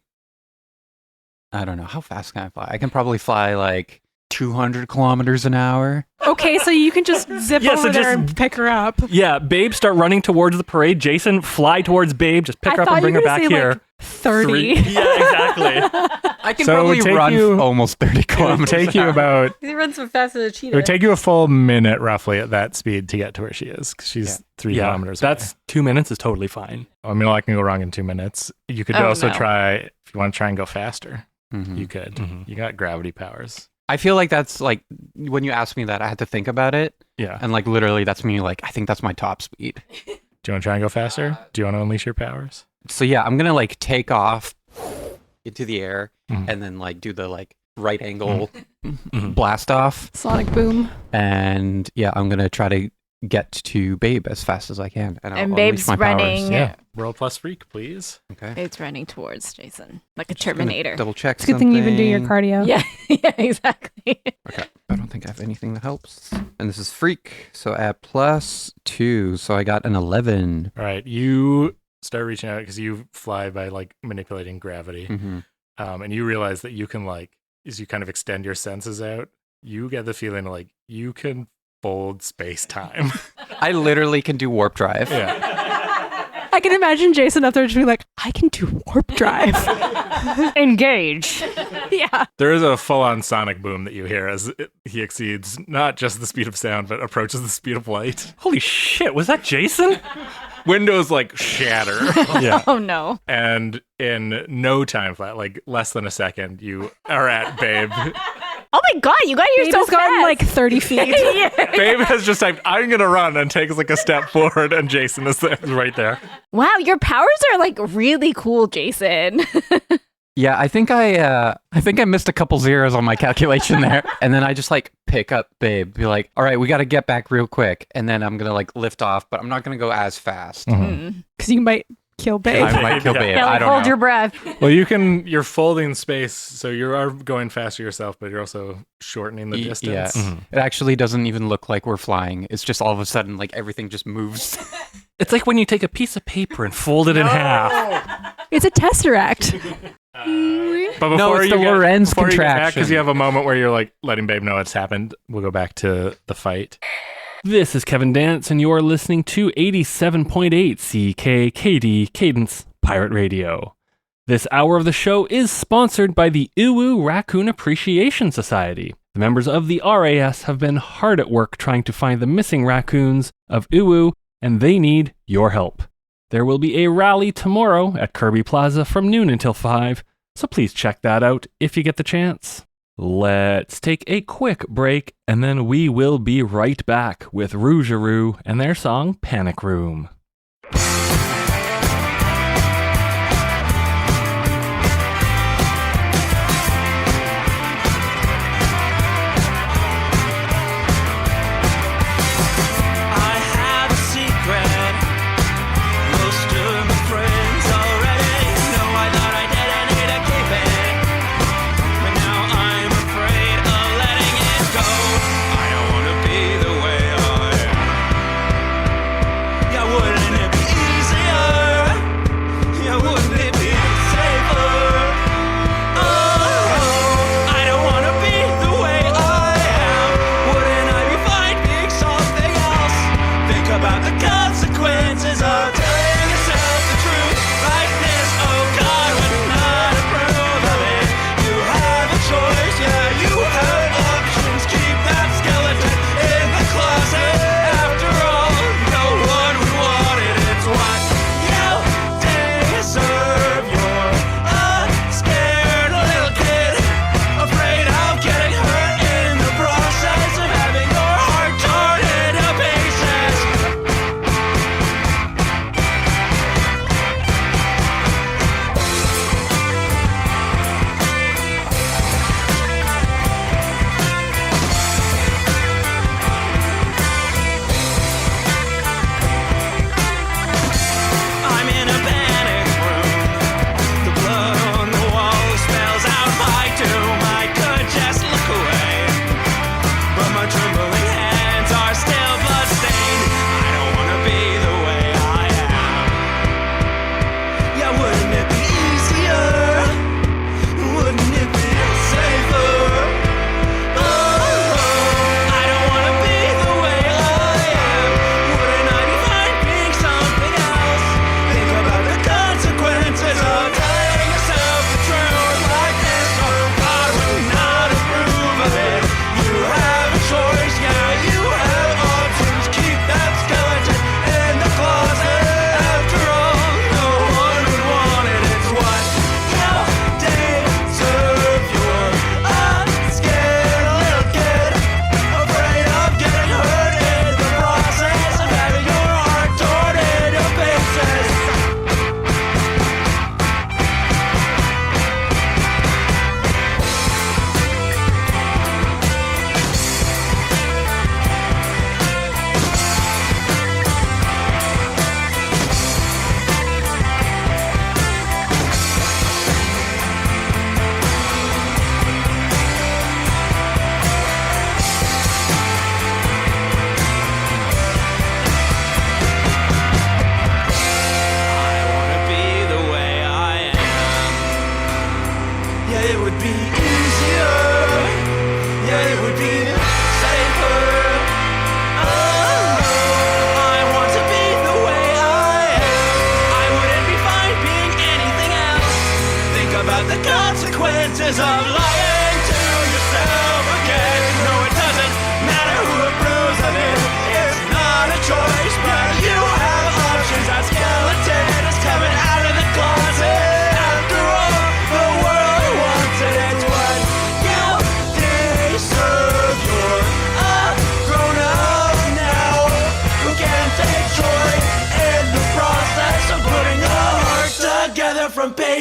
[SPEAKER 3] I don't know. How fast can I fly? I can probably fly like 200 kilometers an hour.
[SPEAKER 4] Okay, so you can just zip
[SPEAKER 1] Yeah,
[SPEAKER 4] over
[SPEAKER 1] so
[SPEAKER 4] there
[SPEAKER 1] just-
[SPEAKER 4] and pick her up.
[SPEAKER 1] Yeah, Babe, start running towards the parade. Jason, fly towards Babe. Just pick her up
[SPEAKER 4] thought
[SPEAKER 1] and bring
[SPEAKER 4] you
[SPEAKER 1] her
[SPEAKER 4] were
[SPEAKER 1] back
[SPEAKER 4] gonna say,
[SPEAKER 1] here.
[SPEAKER 4] like, 30.
[SPEAKER 1] Yeah, exactly.
[SPEAKER 3] I can
[SPEAKER 5] So it
[SPEAKER 3] probably
[SPEAKER 5] would take
[SPEAKER 3] run
[SPEAKER 5] you-
[SPEAKER 3] almost 30
[SPEAKER 5] It would
[SPEAKER 3] kilometers.
[SPEAKER 5] take you about
[SPEAKER 6] He runs so fast as a
[SPEAKER 5] it
[SPEAKER 6] cheetah.
[SPEAKER 5] would take you a full minute roughly at that speed to get to where she is, 'cause she's 3
[SPEAKER 1] Yeah,
[SPEAKER 5] kilometers
[SPEAKER 1] that's 2 minutes is totally fine.
[SPEAKER 5] away. I mean, I can go wrong in 2 minutes. You could
[SPEAKER 7] Oh,
[SPEAKER 5] also
[SPEAKER 7] no.
[SPEAKER 5] try, if you want to try and go faster,
[SPEAKER 3] Mhm.
[SPEAKER 5] you could.
[SPEAKER 1] Mhm.
[SPEAKER 5] You got gravity powers.
[SPEAKER 3] I feel like that's like when you asked me that, I had to think about it,
[SPEAKER 1] Yeah.
[SPEAKER 3] and like literally, that's me. Like I think that's my top speed.
[SPEAKER 5] Do you want to try and go faster? Do you want to unleash your powers?
[SPEAKER 3] So yeah, I'm gonna like take off into the air,
[SPEAKER 5] Mhm.
[SPEAKER 3] and then like do the like right angle
[SPEAKER 1] Mhm.
[SPEAKER 3] blast off,
[SPEAKER 4] Sonic boom.
[SPEAKER 3] and yeah, I'm gonna try to get to Babe as fast as I can, and I'll
[SPEAKER 7] And
[SPEAKER 3] unleash
[SPEAKER 7] Babe's
[SPEAKER 3] my powers.
[SPEAKER 7] running.
[SPEAKER 5] Yeah. Roll plus freak, please.
[SPEAKER 3] Okay.
[SPEAKER 7] It's running towards Jason, like a
[SPEAKER 3] Just gonna
[SPEAKER 7] Terminator.
[SPEAKER 3] Double check.
[SPEAKER 4] It's a good thing you even do your
[SPEAKER 3] something.
[SPEAKER 4] cardio.
[SPEAKER 7] Yeah, yeah, exactly.
[SPEAKER 3] Okay. I don't think I have anything that helps. And this is freak, so add +2. So I got an 11.
[SPEAKER 5] All right. You start reaching out because you fly by like manipulating gravity.
[SPEAKER 3] Mm-hmm.
[SPEAKER 5] And you realize that you can like, as you kind of extend your senses out, you get the feeling like you can fold space time.
[SPEAKER 3] I literally can do warp drive.
[SPEAKER 5] Yeah.
[SPEAKER 4] I can imagine Jason up there just being like, I can do warp drive.
[SPEAKER 6] Engage.
[SPEAKER 4] Yeah.
[SPEAKER 5] There is a full-on sonic boom that you hear as he exceeds not just the speed of sound, but approaches the speed of light.
[SPEAKER 1] Holy shit, was that Jason?
[SPEAKER 5] Windows like shatter.
[SPEAKER 1] Yeah.
[SPEAKER 7] Oh no.
[SPEAKER 5] And in no time flat, like less than a second, you are at Babe.
[SPEAKER 7] Oh my god, you got here
[SPEAKER 4] Babe
[SPEAKER 7] so
[SPEAKER 4] has gotten
[SPEAKER 7] fast.
[SPEAKER 4] like 30 feet.
[SPEAKER 7] Yeah.
[SPEAKER 5] Babe has just typed, I'm going to run, and takes like a step forward, and Jason is there, right there.
[SPEAKER 7] Wow, your powers are like really cool, Jason.
[SPEAKER 3] Yeah, I think I missed a couple zeros on my calculation there. And then I just like pick up Babe, be like, all right, we got to get back real quick. And then I'm going to like lift off, but I'm not going to go as fast.
[SPEAKER 5] Mm-hmm.
[SPEAKER 4] Because you might kill Babe.
[SPEAKER 3] I might kill Babe.
[SPEAKER 6] Yeah,
[SPEAKER 3] I
[SPEAKER 6] like
[SPEAKER 3] don't
[SPEAKER 6] hold
[SPEAKER 3] know.
[SPEAKER 6] your breath.
[SPEAKER 5] Well, you're folding space, so you are going faster yourself, but you're also shortening the distance.
[SPEAKER 3] Yeah. It actually doesn't even look like we're flying. It's just all of a sudden like everything just moves.
[SPEAKER 1] It's like when you take a piece of paper and fold it in half.
[SPEAKER 4] It's a tesseract.
[SPEAKER 5] But
[SPEAKER 3] No,
[SPEAKER 5] before
[SPEAKER 3] it's
[SPEAKER 5] you
[SPEAKER 3] the
[SPEAKER 5] get,
[SPEAKER 3] Lorenz
[SPEAKER 5] before you get back,
[SPEAKER 3] contraction.
[SPEAKER 5] because you have a moment where you're like letting Babe know what's happened, we'll go back to the fight.
[SPEAKER 1] This is Kevin Dance, and you're listening to 87.8 CKKD Cadence Pirate Radio. This hour of the show is sponsored by the Uwu Raccoon Appreciation Society. The members of the RAS have been hard at work trying to find the missing raccoons of Uwu, and they need your help. There will be a rally tomorrow at Kirby Plaza from noon until 5, so please check that out if you get the chance. Let's take a quick break, and then we will be right back with Rougeroo and their song Panic Room.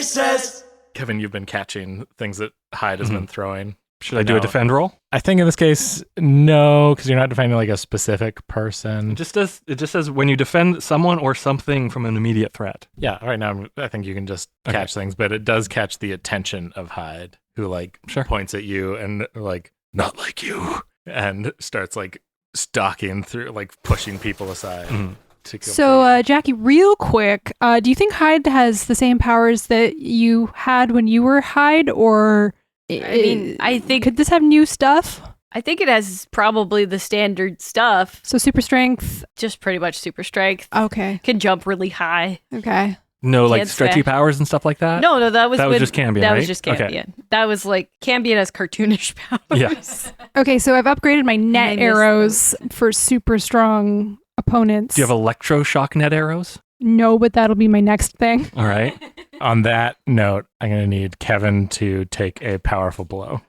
[SPEAKER 2] faces.
[SPEAKER 5] Kevin, you've been catching things that Hyde has been throwing.
[SPEAKER 1] Should I do a defend roll?
[SPEAKER 5] I think in this case, no, because you're not defending like a specific person.
[SPEAKER 1] It just says when you defend someone or something from an immediate threat.
[SPEAKER 5] Yeah, right now I think you can just catch things, but it does catch the attention of Hyde, who like points at you and like, not like you, and starts like stalking through, like pushing people aside. To kill
[SPEAKER 4] So, Jackie, real quick, do you think Hyde has the same powers that you had when you were Hyde, or
[SPEAKER 6] I think
[SPEAKER 4] could this have new stuff?
[SPEAKER 6] I think it has probably the standard stuff.
[SPEAKER 4] So super strength.
[SPEAKER 6] Just pretty much super strength.
[SPEAKER 4] Okay.
[SPEAKER 6] Can jump really high.
[SPEAKER 4] Okay.
[SPEAKER 1] No, like
[SPEAKER 6] Can't
[SPEAKER 1] stretchy
[SPEAKER 6] say.
[SPEAKER 1] powers and stuff like that?
[SPEAKER 6] No, that was
[SPEAKER 1] just Cambion,
[SPEAKER 6] That
[SPEAKER 1] right?
[SPEAKER 6] was just Cambion.
[SPEAKER 1] Okay.
[SPEAKER 6] That was like Cambion has cartoonish powers.
[SPEAKER 1] Yeah.
[SPEAKER 4] Okay, so I've upgraded my net
[SPEAKER 6] I missed
[SPEAKER 4] arrows for super strong opponents.
[SPEAKER 1] Do you have electroshock net arrows?
[SPEAKER 4] No, but that'll be my next thing.
[SPEAKER 1] All right.
[SPEAKER 5] On that note, I'm going to need Kevin to take a powerful blow.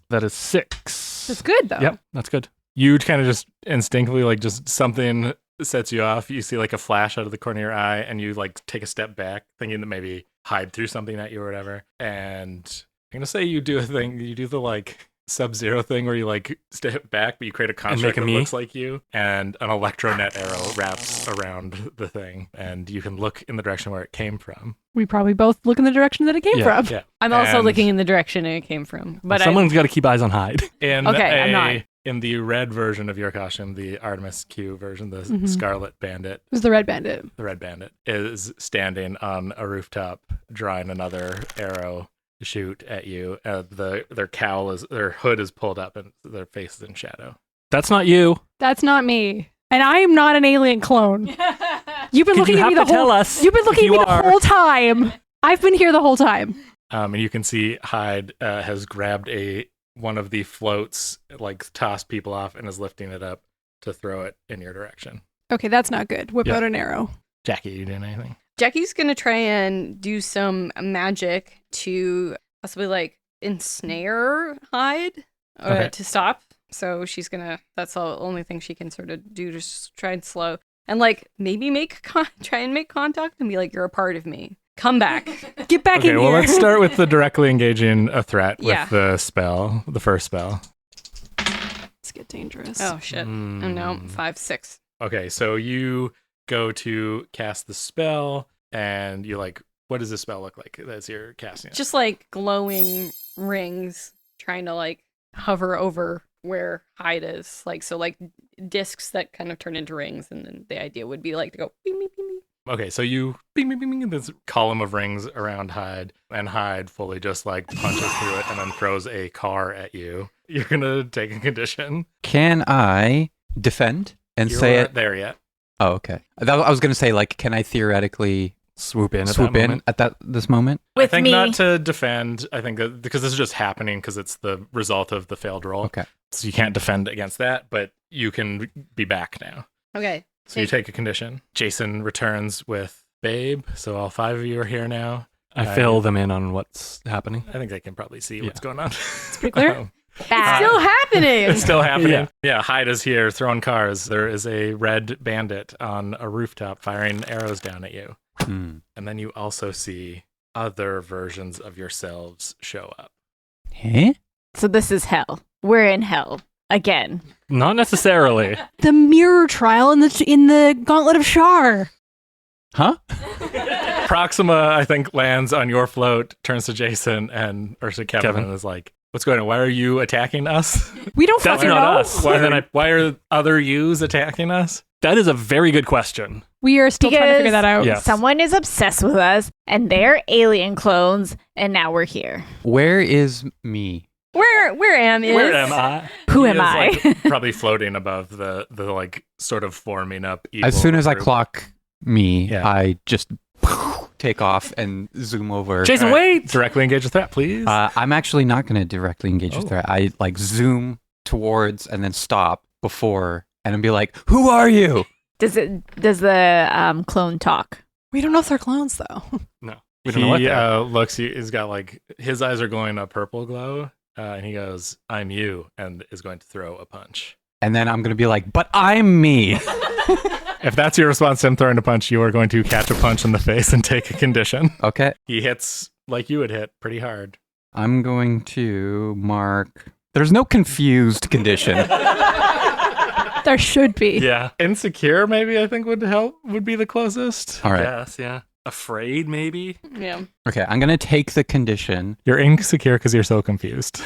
[SPEAKER 1] That is 6.
[SPEAKER 4] That's good, though.
[SPEAKER 1] Yep, that's good.
[SPEAKER 5] You kind of just instinctively, like just something sets you off. You see like a flash out of the corner of your eye and you like take a step back thinking that maybe Hyde threw something at you or whatever. And I'm going to say you do a thing, you do the like Sub-Zero thing where you like step back, but you create a construct that looks like you, and an electronet arrow wraps around the thing, and you can look in the direction where it came from.
[SPEAKER 4] We probably both look in the direction that it came from.
[SPEAKER 5] Yeah.
[SPEAKER 6] I'm also
[SPEAKER 5] And
[SPEAKER 6] looking in the direction it came from. But
[SPEAKER 1] Someone's got to keep eyes on Hyde.
[SPEAKER 5] In
[SPEAKER 6] I'm not.
[SPEAKER 5] In the red version of your costume, the Artemis Q version, the Scarlet Bandit,
[SPEAKER 4] It was the Red Bandit.
[SPEAKER 5] the Red Bandit, is standing on a rooftop drawing another arrow to shoot at you. Their hood is pulled up and their face is in shadow.
[SPEAKER 1] That's not you.
[SPEAKER 4] That's not me. And I am not an alien clone. You've been looking
[SPEAKER 1] you
[SPEAKER 4] at me
[SPEAKER 1] have
[SPEAKER 4] the
[SPEAKER 1] to
[SPEAKER 4] whole
[SPEAKER 1] tell us
[SPEAKER 4] You've been
[SPEAKER 1] if
[SPEAKER 4] looking at
[SPEAKER 1] you
[SPEAKER 4] me the
[SPEAKER 1] are.
[SPEAKER 4] whole time. I've been here the whole time.
[SPEAKER 5] And you can see Hyde has grabbed one of the floats, like tossed people off, and is lifting it up to throw it in your direction.
[SPEAKER 4] Okay, that's not good. Whip
[SPEAKER 5] Yeah.
[SPEAKER 4] out an arrow.
[SPEAKER 5] Jackie, you doing anything?
[SPEAKER 6] Jackie's gonna try and do some magic to possibly like ensnare Hyde
[SPEAKER 5] Okay.
[SPEAKER 6] to stop. So that's the only thing she can sort of do to try and slow and like maybe try and make contact and be like, you're a part of me. Come back.
[SPEAKER 4] Get back
[SPEAKER 5] Okay,
[SPEAKER 4] in
[SPEAKER 5] well,
[SPEAKER 4] here.
[SPEAKER 5] let's start with the directly engaging a threat
[SPEAKER 6] Yeah.
[SPEAKER 5] with the first spell.
[SPEAKER 4] Let's get dangerous.
[SPEAKER 6] Oh shit. Oh no, 5, 6.
[SPEAKER 5] Okay, so you go to cast the spell, and you like, what does the spell look like as you're casting it?
[SPEAKER 6] Just like glowing rings trying to like hover over where Hyde is. Like so like discs that kind of turn into rings, and then the idea would be like to go bing bing bing bing.
[SPEAKER 5] Okay, so you bing, bing, bing, bing, this column of rings around Hyde, and Hyde fully just like punches through it and then throws a car at you. You're gonna take a condition.
[SPEAKER 3] Can I defend and
[SPEAKER 5] You
[SPEAKER 3] say
[SPEAKER 5] aren't
[SPEAKER 3] it?
[SPEAKER 5] there yet.
[SPEAKER 3] Oh, okay. I was going to say, like, can I theoretically
[SPEAKER 1] Swoop in
[SPEAKER 3] swoop in at this moment?
[SPEAKER 7] With
[SPEAKER 5] I think
[SPEAKER 7] me.
[SPEAKER 5] not to defend. I think that because this is just happening because it's the result of the failed roll.
[SPEAKER 3] Okay.
[SPEAKER 5] So you can't defend against that, but you can be back now.
[SPEAKER 6] Okay.
[SPEAKER 5] So you take a condition. Jason returns with Babe. So all 5 of you are here now.
[SPEAKER 1] I fill them in on what's happening.
[SPEAKER 5] I think they can probably see what's going on. It's
[SPEAKER 4] pretty clear.
[SPEAKER 7] Bad.
[SPEAKER 6] Still happening.
[SPEAKER 5] It's still happening.
[SPEAKER 1] Yeah.
[SPEAKER 5] Yeah, Hyde is here throwing cars. There is a red bandit on a rooftop firing arrows down at you.
[SPEAKER 3] Hmm.
[SPEAKER 5] And then you also see other versions of yourselves show up.
[SPEAKER 3] Huh?
[SPEAKER 7] So this is hell. We're in hell again.
[SPEAKER 1] Not necessarily.
[SPEAKER 4] The mirror trial in the Gauntlet of Shar.
[SPEAKER 3] Huh?
[SPEAKER 5] Proxima, I think, lands on your float, turns to Jason or to Kevin, and is like, "What's going on? Why are you attacking us?
[SPEAKER 4] We don't
[SPEAKER 1] That's
[SPEAKER 4] fucking
[SPEAKER 1] not
[SPEAKER 4] know.
[SPEAKER 1] us.
[SPEAKER 5] Why are other yous attacking us?"
[SPEAKER 1] That is a very good question.
[SPEAKER 4] We are still trying to
[SPEAKER 7] Because-
[SPEAKER 4] figure that out.
[SPEAKER 1] Yeah.
[SPEAKER 7] Someone is obsessed with us, and they're alien clones, and now we're here.
[SPEAKER 3] Where is me?
[SPEAKER 6] Where am is?
[SPEAKER 1] Where am I?
[SPEAKER 7] Who
[SPEAKER 5] He
[SPEAKER 7] am
[SPEAKER 5] is,
[SPEAKER 7] I?
[SPEAKER 5] like, probably floating above the like sort of forming up. Evil
[SPEAKER 3] As soon as I
[SPEAKER 5] group.
[SPEAKER 3] clock me,
[SPEAKER 5] Yeah.
[SPEAKER 3] I just take off and zoom over.
[SPEAKER 1] Jason,
[SPEAKER 5] All right,
[SPEAKER 1] wait!
[SPEAKER 5] directly engage the threat, please.
[SPEAKER 3] I'm actually not going to directly engage
[SPEAKER 5] Oh.
[SPEAKER 3] with threat. I like zoom towards and then stop before and then be like, "Who are you?"
[SPEAKER 7] Does the clone talk?
[SPEAKER 4] We don't know if they're clones, though.
[SPEAKER 1] No, we don't know what
[SPEAKER 5] he
[SPEAKER 1] they are.
[SPEAKER 5] looks. He's got like his eyes are glowing a purple glow, and he goes, "I'm you," and is going to throw a punch.
[SPEAKER 3] And then I'm going to be like, "But I'm me."
[SPEAKER 5] If that's your response to him throwing a punch, you are going to catch a punch in the face and take a condition.
[SPEAKER 3] Okay.
[SPEAKER 5] He hits like you would hit pretty hard.
[SPEAKER 3] I'm going to mark. There's no confused condition.
[SPEAKER 4] There should be.
[SPEAKER 1] Yeah.
[SPEAKER 5] Insecure, maybe, I think would be the closest.
[SPEAKER 3] All right.
[SPEAKER 1] Yes, yeah. Afraid, maybe?
[SPEAKER 6] Yeah.
[SPEAKER 3] Okay, I'm going to take the condition.
[SPEAKER 5] You're insecure because you're so confused.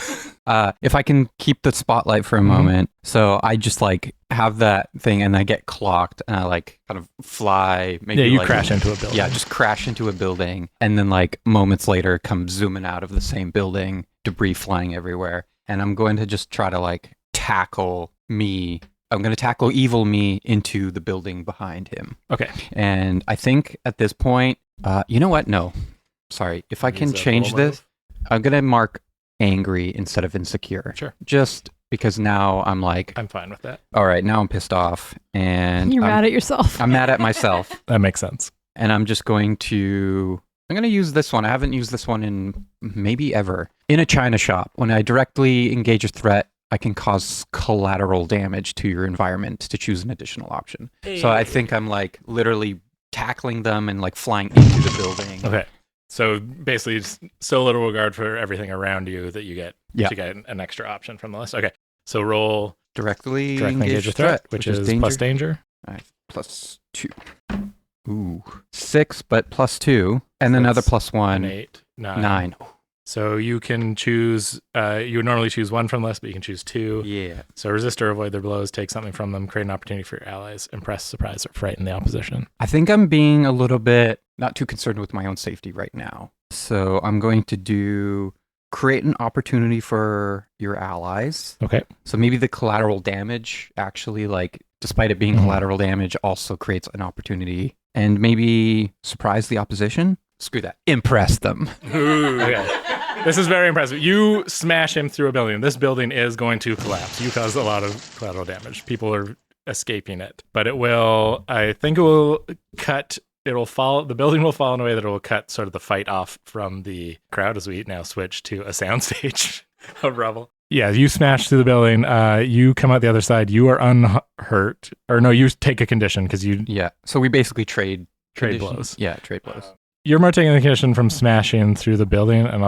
[SPEAKER 3] If I can keep the spotlight for a moment. So I just like have that thing and I get clocked and I like kind of fly. Maybe
[SPEAKER 5] Yeah, you
[SPEAKER 3] like,
[SPEAKER 5] crash into a building.
[SPEAKER 3] Yeah, just crash into a building. And then like moments later come zooming out of the same building, debris flying everywhere. And I'm going to just try to like tackle me. I'm going to tackle evil me into the building behind him.
[SPEAKER 5] Okay.
[SPEAKER 3] And I think at this point, you know what? No, sorry. If I can
[SPEAKER 5] Use a
[SPEAKER 3] change
[SPEAKER 5] roll
[SPEAKER 3] this, I'm going to mark angry instead of insecure.
[SPEAKER 5] Sure.
[SPEAKER 3] Just because now I'm like,
[SPEAKER 5] I'm fine with that.
[SPEAKER 3] all right, now I'm pissed off and
[SPEAKER 4] You're mad at yourself.
[SPEAKER 3] I'm mad at myself.
[SPEAKER 5] That makes sense.
[SPEAKER 3] And I'm going to use this one. I haven't used this one in maybe ever. In a China shop, when I directly engage a threat, I can cause collateral damage to your environment to choose an additional option. So I think I'm like literally tackling them and like flying into the building.
[SPEAKER 5] Okay. So basically, just so little regard for everything around you that you get to get an extra option from the list. Okay. So roll
[SPEAKER 3] Directly
[SPEAKER 5] engage a threat, which is plus danger.
[SPEAKER 3] All right, +2. Ooh, 6, but +2, and
[SPEAKER 5] So
[SPEAKER 3] another
[SPEAKER 5] that's
[SPEAKER 3] +1.
[SPEAKER 5] An 8, 9.
[SPEAKER 3] 9.
[SPEAKER 5] So you can choose, you would normally choose one from the list, but you can choose 2.
[SPEAKER 3] Yeah.
[SPEAKER 5] So resist or avoid their blows, take something from them, create an opportunity for your allies, impress, surprise, or frighten the opposition.
[SPEAKER 3] I think I'm being a little bit not too concerned with my own safety right now. So I'm going to do create an opportunity for your allies.
[SPEAKER 5] Okay.
[SPEAKER 3] So maybe the collateral damage actually, like, despite it being collateral damage, also creates an opportunity. And maybe surprise the opposition? Screw that. Impress them.
[SPEAKER 5] Okay. This is very impressive. You smash him through a building. This building is going to collapse. You caused a lot of collateral damage. People are escaping it. But it will, I think it will cut, it will fall, the building will fall in a way that it will cut sort of the fight off from the crowd as we now switch to a soundstage of rubble. Yeah, you smash through the building. You come out the other side. You are unhurt. Or no, you take a condition because you
[SPEAKER 3] Yeah. So we basically trade conditions.
[SPEAKER 5] blows.
[SPEAKER 3] Yeah, trade blows.
[SPEAKER 5] You're more taking the condition from smashing through the building, and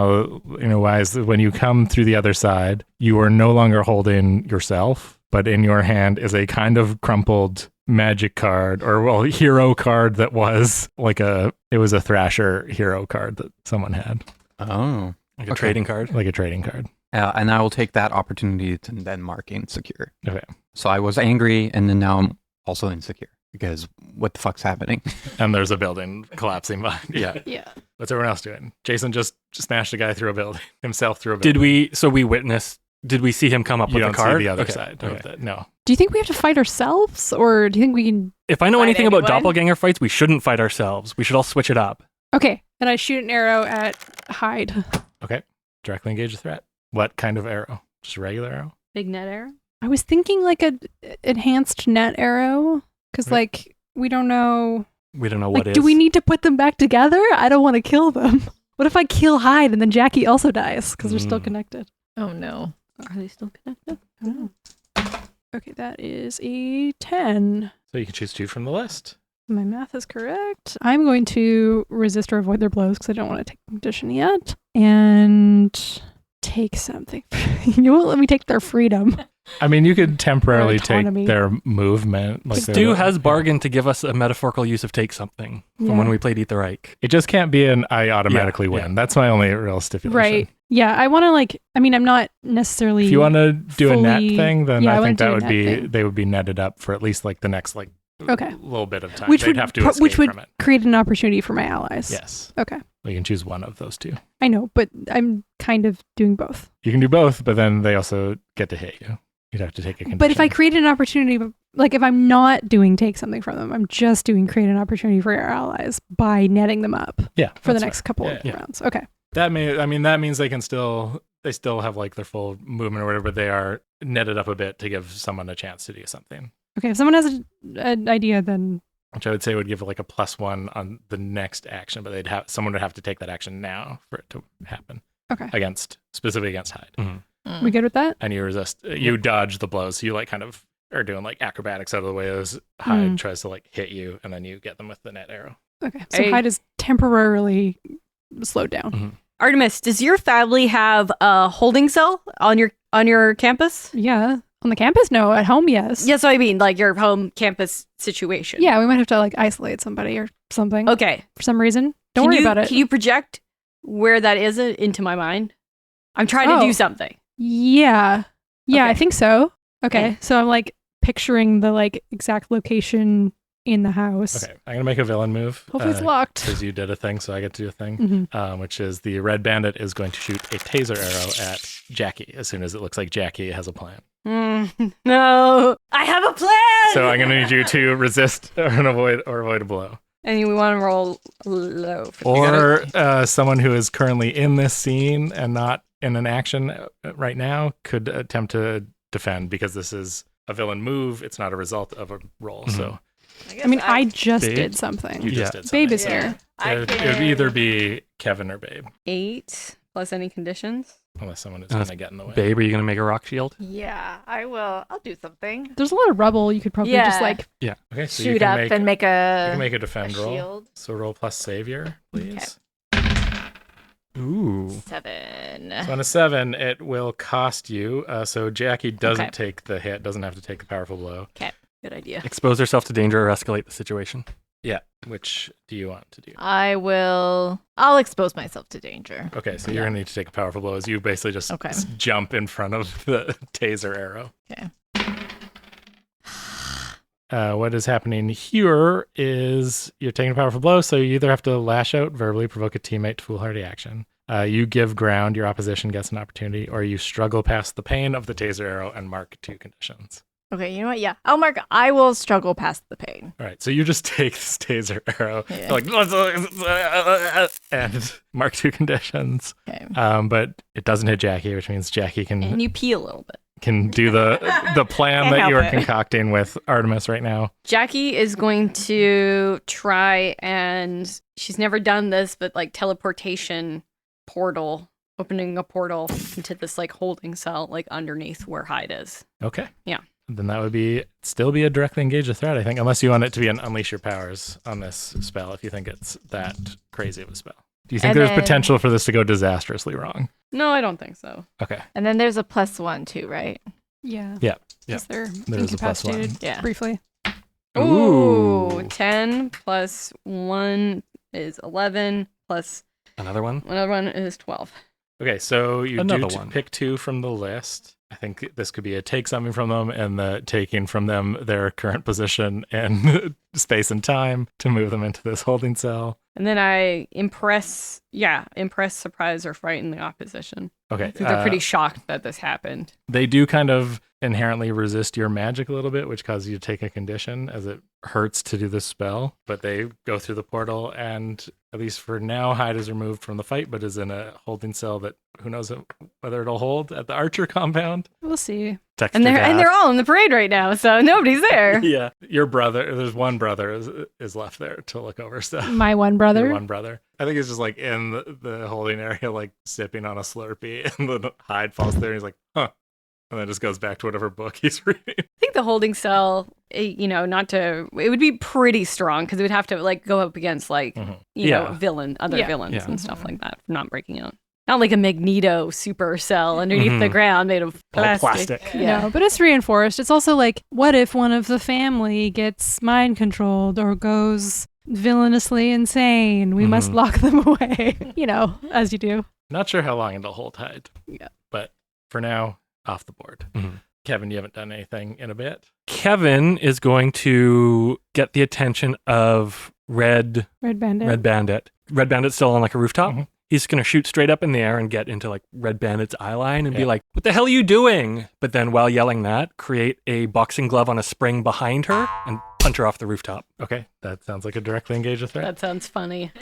[SPEAKER 5] wise when you come through the other side, you are no longer holding yourself, but in your hand is a kind of crumpled magic card, or hero card that was it was a Thrasher hero card that someone had,
[SPEAKER 3] Oh.
[SPEAKER 1] Like a trading card.
[SPEAKER 5] like a trading card.
[SPEAKER 3] And I will take that opportunity to then mark insecure.
[SPEAKER 5] Okay.
[SPEAKER 3] So I was angry, and then now I'm also insecure because what the fuck's happening?
[SPEAKER 5] And there's a building collapsing behind you.
[SPEAKER 3] Yeah.
[SPEAKER 4] Yeah.
[SPEAKER 5] What's everyone else doing? Jason just smashed a guy through a building, himself through a building.
[SPEAKER 1] Did we see him come up
[SPEAKER 5] You
[SPEAKER 1] with
[SPEAKER 5] don't
[SPEAKER 1] the card?
[SPEAKER 5] see the other
[SPEAKER 1] Okay,
[SPEAKER 5] side
[SPEAKER 1] okay.
[SPEAKER 5] of it. No.
[SPEAKER 4] Do you think we have to fight ourselves, or do you think we can?
[SPEAKER 1] If I know
[SPEAKER 6] Fight
[SPEAKER 1] anything about
[SPEAKER 6] anyone?
[SPEAKER 1] doppelganger fights, we shouldn't fight ourselves. We should all switch it up.
[SPEAKER 4] Okay, and I shoot an arrow at Hyde.
[SPEAKER 5] Okay. Directly engage the threat. What kind of arrow? Just a regular arrow?
[SPEAKER 6] Big net arrow.
[SPEAKER 4] I was thinking like a enhanced net arrow, because
[SPEAKER 5] Okay.
[SPEAKER 4] like we don't know.
[SPEAKER 1] We don't know
[SPEAKER 4] Like,
[SPEAKER 1] what is.
[SPEAKER 4] do we need to put them back together? I don't want to kill them. What if I kill Hyde and then Jackie also dies because they're still connected?
[SPEAKER 7] Oh no.
[SPEAKER 6] Are they still connected?
[SPEAKER 4] I don't know. Okay, that is a 10.
[SPEAKER 5] So you can choose 2 from the list.
[SPEAKER 4] My math is correct. I'm going to resist or avoid their blows because I don't want to take the condition yet. And take something. You won't let me take their freedom.
[SPEAKER 5] I mean, you could temporarily take
[SPEAKER 4] autonomy.
[SPEAKER 5] their movement. Like
[SPEAKER 1] Stu has bargained to give us a metaphorical use of take something from
[SPEAKER 4] Yeah.
[SPEAKER 1] when we played Eat the Reich.
[SPEAKER 5] It just can't be an I automatically
[SPEAKER 1] Yeah,
[SPEAKER 5] win. That's my only real stipulation.
[SPEAKER 4] Right. Yeah, I want to I'm not necessarily.
[SPEAKER 5] If you want to do a net
[SPEAKER 4] fully-
[SPEAKER 5] thing, then
[SPEAKER 4] Yeah, I
[SPEAKER 5] I
[SPEAKER 4] wanna
[SPEAKER 5] think
[SPEAKER 4] do
[SPEAKER 5] that
[SPEAKER 4] a
[SPEAKER 5] would
[SPEAKER 4] net
[SPEAKER 5] be
[SPEAKER 4] thing.
[SPEAKER 5] they would be netted up for at least like the next
[SPEAKER 4] Okay.
[SPEAKER 5] little bit of time.
[SPEAKER 4] Which
[SPEAKER 5] They'd
[SPEAKER 4] would
[SPEAKER 5] have to escape
[SPEAKER 4] which would
[SPEAKER 5] from it.
[SPEAKER 4] create an opportunity for my allies.
[SPEAKER 5] Yes.
[SPEAKER 4] Okay.
[SPEAKER 5] We can choose one of those 2.
[SPEAKER 4] I know, but I'm kind of doing both.
[SPEAKER 5] You can do both, but then they also get to hit you. You'd have to take a condition.
[SPEAKER 4] But if I create an opportunity, like if I'm not doing take something from them, I'm just doing create an opportunity for your allies by netting them up
[SPEAKER 5] yeah,
[SPEAKER 4] for the
[SPEAKER 5] that's
[SPEAKER 4] next couple
[SPEAKER 5] Yeah,
[SPEAKER 4] of
[SPEAKER 5] yeah.
[SPEAKER 4] rounds. Okay.
[SPEAKER 5] That means they still have like their full movement or whatever, but they are netted up a bit to give someone a chance to do something.
[SPEAKER 4] Okay. If someone has an idea, then
[SPEAKER 5] Which I would say would give like a +1 on the next action, but someone would have to take that action now for it to happen.
[SPEAKER 4] Okay.
[SPEAKER 5] Specifically against Hyde.
[SPEAKER 1] Mhm.
[SPEAKER 4] We good with that?
[SPEAKER 5] And you dodge the blows. So you like kind of are doing like acrobatics out of the way as Hyde
[SPEAKER 4] Mm.
[SPEAKER 5] tries to like hit you, and then you get them with the net arrow.
[SPEAKER 4] Okay. So
[SPEAKER 6] Hey.
[SPEAKER 4] Hyde is temporarily slowed down.
[SPEAKER 5] Mhm.
[SPEAKER 6] Artemis, does your family have a holding cell on your campus?
[SPEAKER 4] Yeah. On the campus? No. At home, yes.
[SPEAKER 6] Yes, I mean like your home campus situation.
[SPEAKER 4] Yeah, we might have to like isolate somebody or something
[SPEAKER 6] Okay.
[SPEAKER 4] for some reason. Don't
[SPEAKER 6] Can
[SPEAKER 4] worry
[SPEAKER 6] you-
[SPEAKER 4] about it.
[SPEAKER 6] Can you project where that is into my mind? I'm trying to
[SPEAKER 4] Oh.
[SPEAKER 6] do something.
[SPEAKER 4] Yeah. Yeah, I
[SPEAKER 6] Okay.
[SPEAKER 4] think so. Okay.
[SPEAKER 6] Okay.
[SPEAKER 4] So I'm like picturing the like exact location in the house.
[SPEAKER 5] Okay, I'm gonna make a villain move.
[SPEAKER 4] Hopefully it's locked.
[SPEAKER 5] Because you did a thing, so I get to do a thing.
[SPEAKER 4] Mhm.
[SPEAKER 5] Which is the red bandit is going to shoot a taser arrow at Jackie as soon as it looks like Jackie has a plan.
[SPEAKER 6] No, I have a plan.
[SPEAKER 5] So I'm going to need you to resist or avoid a blow.
[SPEAKER 6] And we want to roll low. For
[SPEAKER 5] Or someone who is currently in this scene and not in an action right now could attempt to defend because this is a villain move. It's not a result of a roll. So
[SPEAKER 4] I mean, I just
[SPEAKER 1] Babe?
[SPEAKER 4] did something.
[SPEAKER 5] you just
[SPEAKER 1] Yeah.
[SPEAKER 5] did something.
[SPEAKER 4] Babe is here.
[SPEAKER 5] It would either be Kevin or Babe,
[SPEAKER 6] 8 plus any conditions.
[SPEAKER 5] unless someone is going to get in the way.
[SPEAKER 1] Babe, are you going to make a rock shield?
[SPEAKER 7] Yeah, I will. I'll do something.
[SPEAKER 4] There's a lot of rubble. You could probably
[SPEAKER 7] Yeah.
[SPEAKER 4] just like
[SPEAKER 5] Okay, so you
[SPEAKER 7] Shoot
[SPEAKER 5] can
[SPEAKER 7] up
[SPEAKER 5] make,
[SPEAKER 7] and make
[SPEAKER 5] you
[SPEAKER 7] a,
[SPEAKER 5] can make a defend roll.
[SPEAKER 7] shield.
[SPEAKER 5] So roll plus savior, please.
[SPEAKER 1] Ooh.
[SPEAKER 7] 7.
[SPEAKER 5] So on a 7, it will cost you. So Jackie doesn't
[SPEAKER 7] Okay.
[SPEAKER 5] take the hit, doesn't have to take the powerful blow.
[SPEAKER 6] Good idea.
[SPEAKER 1] Expose herself to danger or escalate the situation.
[SPEAKER 5] Yeah. Which do you want to do?
[SPEAKER 7] I'll expose myself to danger.
[SPEAKER 5] Okay, so you're going to need to take a powerful blow as you basically just
[SPEAKER 7] Okay.
[SPEAKER 5] jump in front of the taser arrow.
[SPEAKER 7] Okay.
[SPEAKER 5] What is happening here is you're taking a powerful blow, so you either have to lash out, verbally provoke a teammate to foolhardy action. You give ground, your opposition gets an opportunity, or you struggle past the pain of the taser arrow and mark 2 conditions.
[SPEAKER 7] Okay, you know what? Yeah. I will struggle past the pain.
[SPEAKER 5] All right, so you just take this taser arrow,
[SPEAKER 7] Yeah.
[SPEAKER 5] like, and mark 2 conditions.
[SPEAKER 7] Okay.
[SPEAKER 5] But it doesn't hit Jackie, which means Jackie
[SPEAKER 6] And
[SPEAKER 5] can
[SPEAKER 6] you pee a little bit.
[SPEAKER 5] do the plan
[SPEAKER 7] Can't
[SPEAKER 5] that you are
[SPEAKER 7] help it.
[SPEAKER 5] concocting with Artemis right now.
[SPEAKER 6] Jackie is going to try and she's never done this, but like teleportation portal, opening a portal into this like holding cell, like underneath where Hyde is.
[SPEAKER 5] Okay.
[SPEAKER 6] Yeah.
[SPEAKER 5] Then that would still be a directly engage a threat, I think, unless you want it to be an unleash your powers on this spell, if you think it's that crazy of a spell. Do you think
[SPEAKER 7] And
[SPEAKER 5] there's
[SPEAKER 7] then-
[SPEAKER 5] potential for this to go disastrously wrong?
[SPEAKER 6] No, I don't think so.
[SPEAKER 5] Okay.
[SPEAKER 7] And then there's a +1 too, right?
[SPEAKER 4] yeah.
[SPEAKER 5] Yeah.
[SPEAKER 4] Because they're
[SPEAKER 5] There's a plus one.
[SPEAKER 4] incapacitated
[SPEAKER 7] Yeah.
[SPEAKER 4] briefly.
[SPEAKER 6] Ooh, 10 plus 1 is 11 plus
[SPEAKER 1] Another one?
[SPEAKER 6] another one is 12.
[SPEAKER 5] Okay, so you
[SPEAKER 1] Another
[SPEAKER 5] do
[SPEAKER 1] one.
[SPEAKER 5] pick 2 from the list. I think this could be a take something from them and the taking from them their current position and space and time to move them into this holding cell.
[SPEAKER 6] And then I impress, surprise, or frighten the opposition.
[SPEAKER 5] Okay.
[SPEAKER 6] I think they're pretty shocked that this happened.
[SPEAKER 5] They do kind of inherently resist your magic a little bit, which causes you to take a condition as it hurts to do this spell. But they go through the portal, and at least for now, Hyde is removed from the fight, but is in a holding cell that who knows whether it'll hold at the Archer compound.
[SPEAKER 4] We'll see.
[SPEAKER 1] Text
[SPEAKER 6] And
[SPEAKER 1] your
[SPEAKER 6] they're
[SPEAKER 1] dad.
[SPEAKER 6] all in the parade right now, so nobody's there.
[SPEAKER 5] Yeah, your brother. There's one brother is left there to look over stuff.
[SPEAKER 4] My one
[SPEAKER 5] Your
[SPEAKER 4] brother.
[SPEAKER 5] one brother. I think he's just like in the holding area, like sipping on a Slurpee, and then Hyde falls there, and he's like, huh. And then just goes back to whatever book he's reading.
[SPEAKER 6] I think the holding cell, it would be pretty strong because it would have to like go up against like,
[SPEAKER 5] Mhm.
[SPEAKER 6] other
[SPEAKER 4] Yeah.
[SPEAKER 6] villains
[SPEAKER 1] Yeah.
[SPEAKER 6] and stuff like that for not breaking out. Not like a Magneto super cell underneath the
[SPEAKER 1] Mhm.
[SPEAKER 6] ground made of
[SPEAKER 5] All
[SPEAKER 6] plastic.
[SPEAKER 5] plastic.
[SPEAKER 6] Yeah.
[SPEAKER 4] No, but it's reinforced. It's also like, what if one of the family gets mind controlled or goes villainously insane? We must
[SPEAKER 1] Mhm.
[SPEAKER 4] lock them away. As you do.
[SPEAKER 5] Not sure how long it'll hold Hyde.
[SPEAKER 6] Yeah.
[SPEAKER 5] But for now, off the board.
[SPEAKER 1] Mhm.
[SPEAKER 5] Kevin, you haven't done anything in a bit.
[SPEAKER 1] Kevin is going to get the attention of
[SPEAKER 4] Red Bandit.
[SPEAKER 1] Red Bandit. Red Bandit's still on like a rooftop.
[SPEAKER 5] Mhm.
[SPEAKER 1] He's going to shoot straight up in the air and get into like Red Bandit's eye line and be
[SPEAKER 5] Yeah.
[SPEAKER 1] like, what the hell are you doing? But then while yelling that, create a boxing glove on a spring behind her and punch her off the rooftop.
[SPEAKER 5] Okay, that sounds like a directly engage a threat.
[SPEAKER 6] That sounds funny.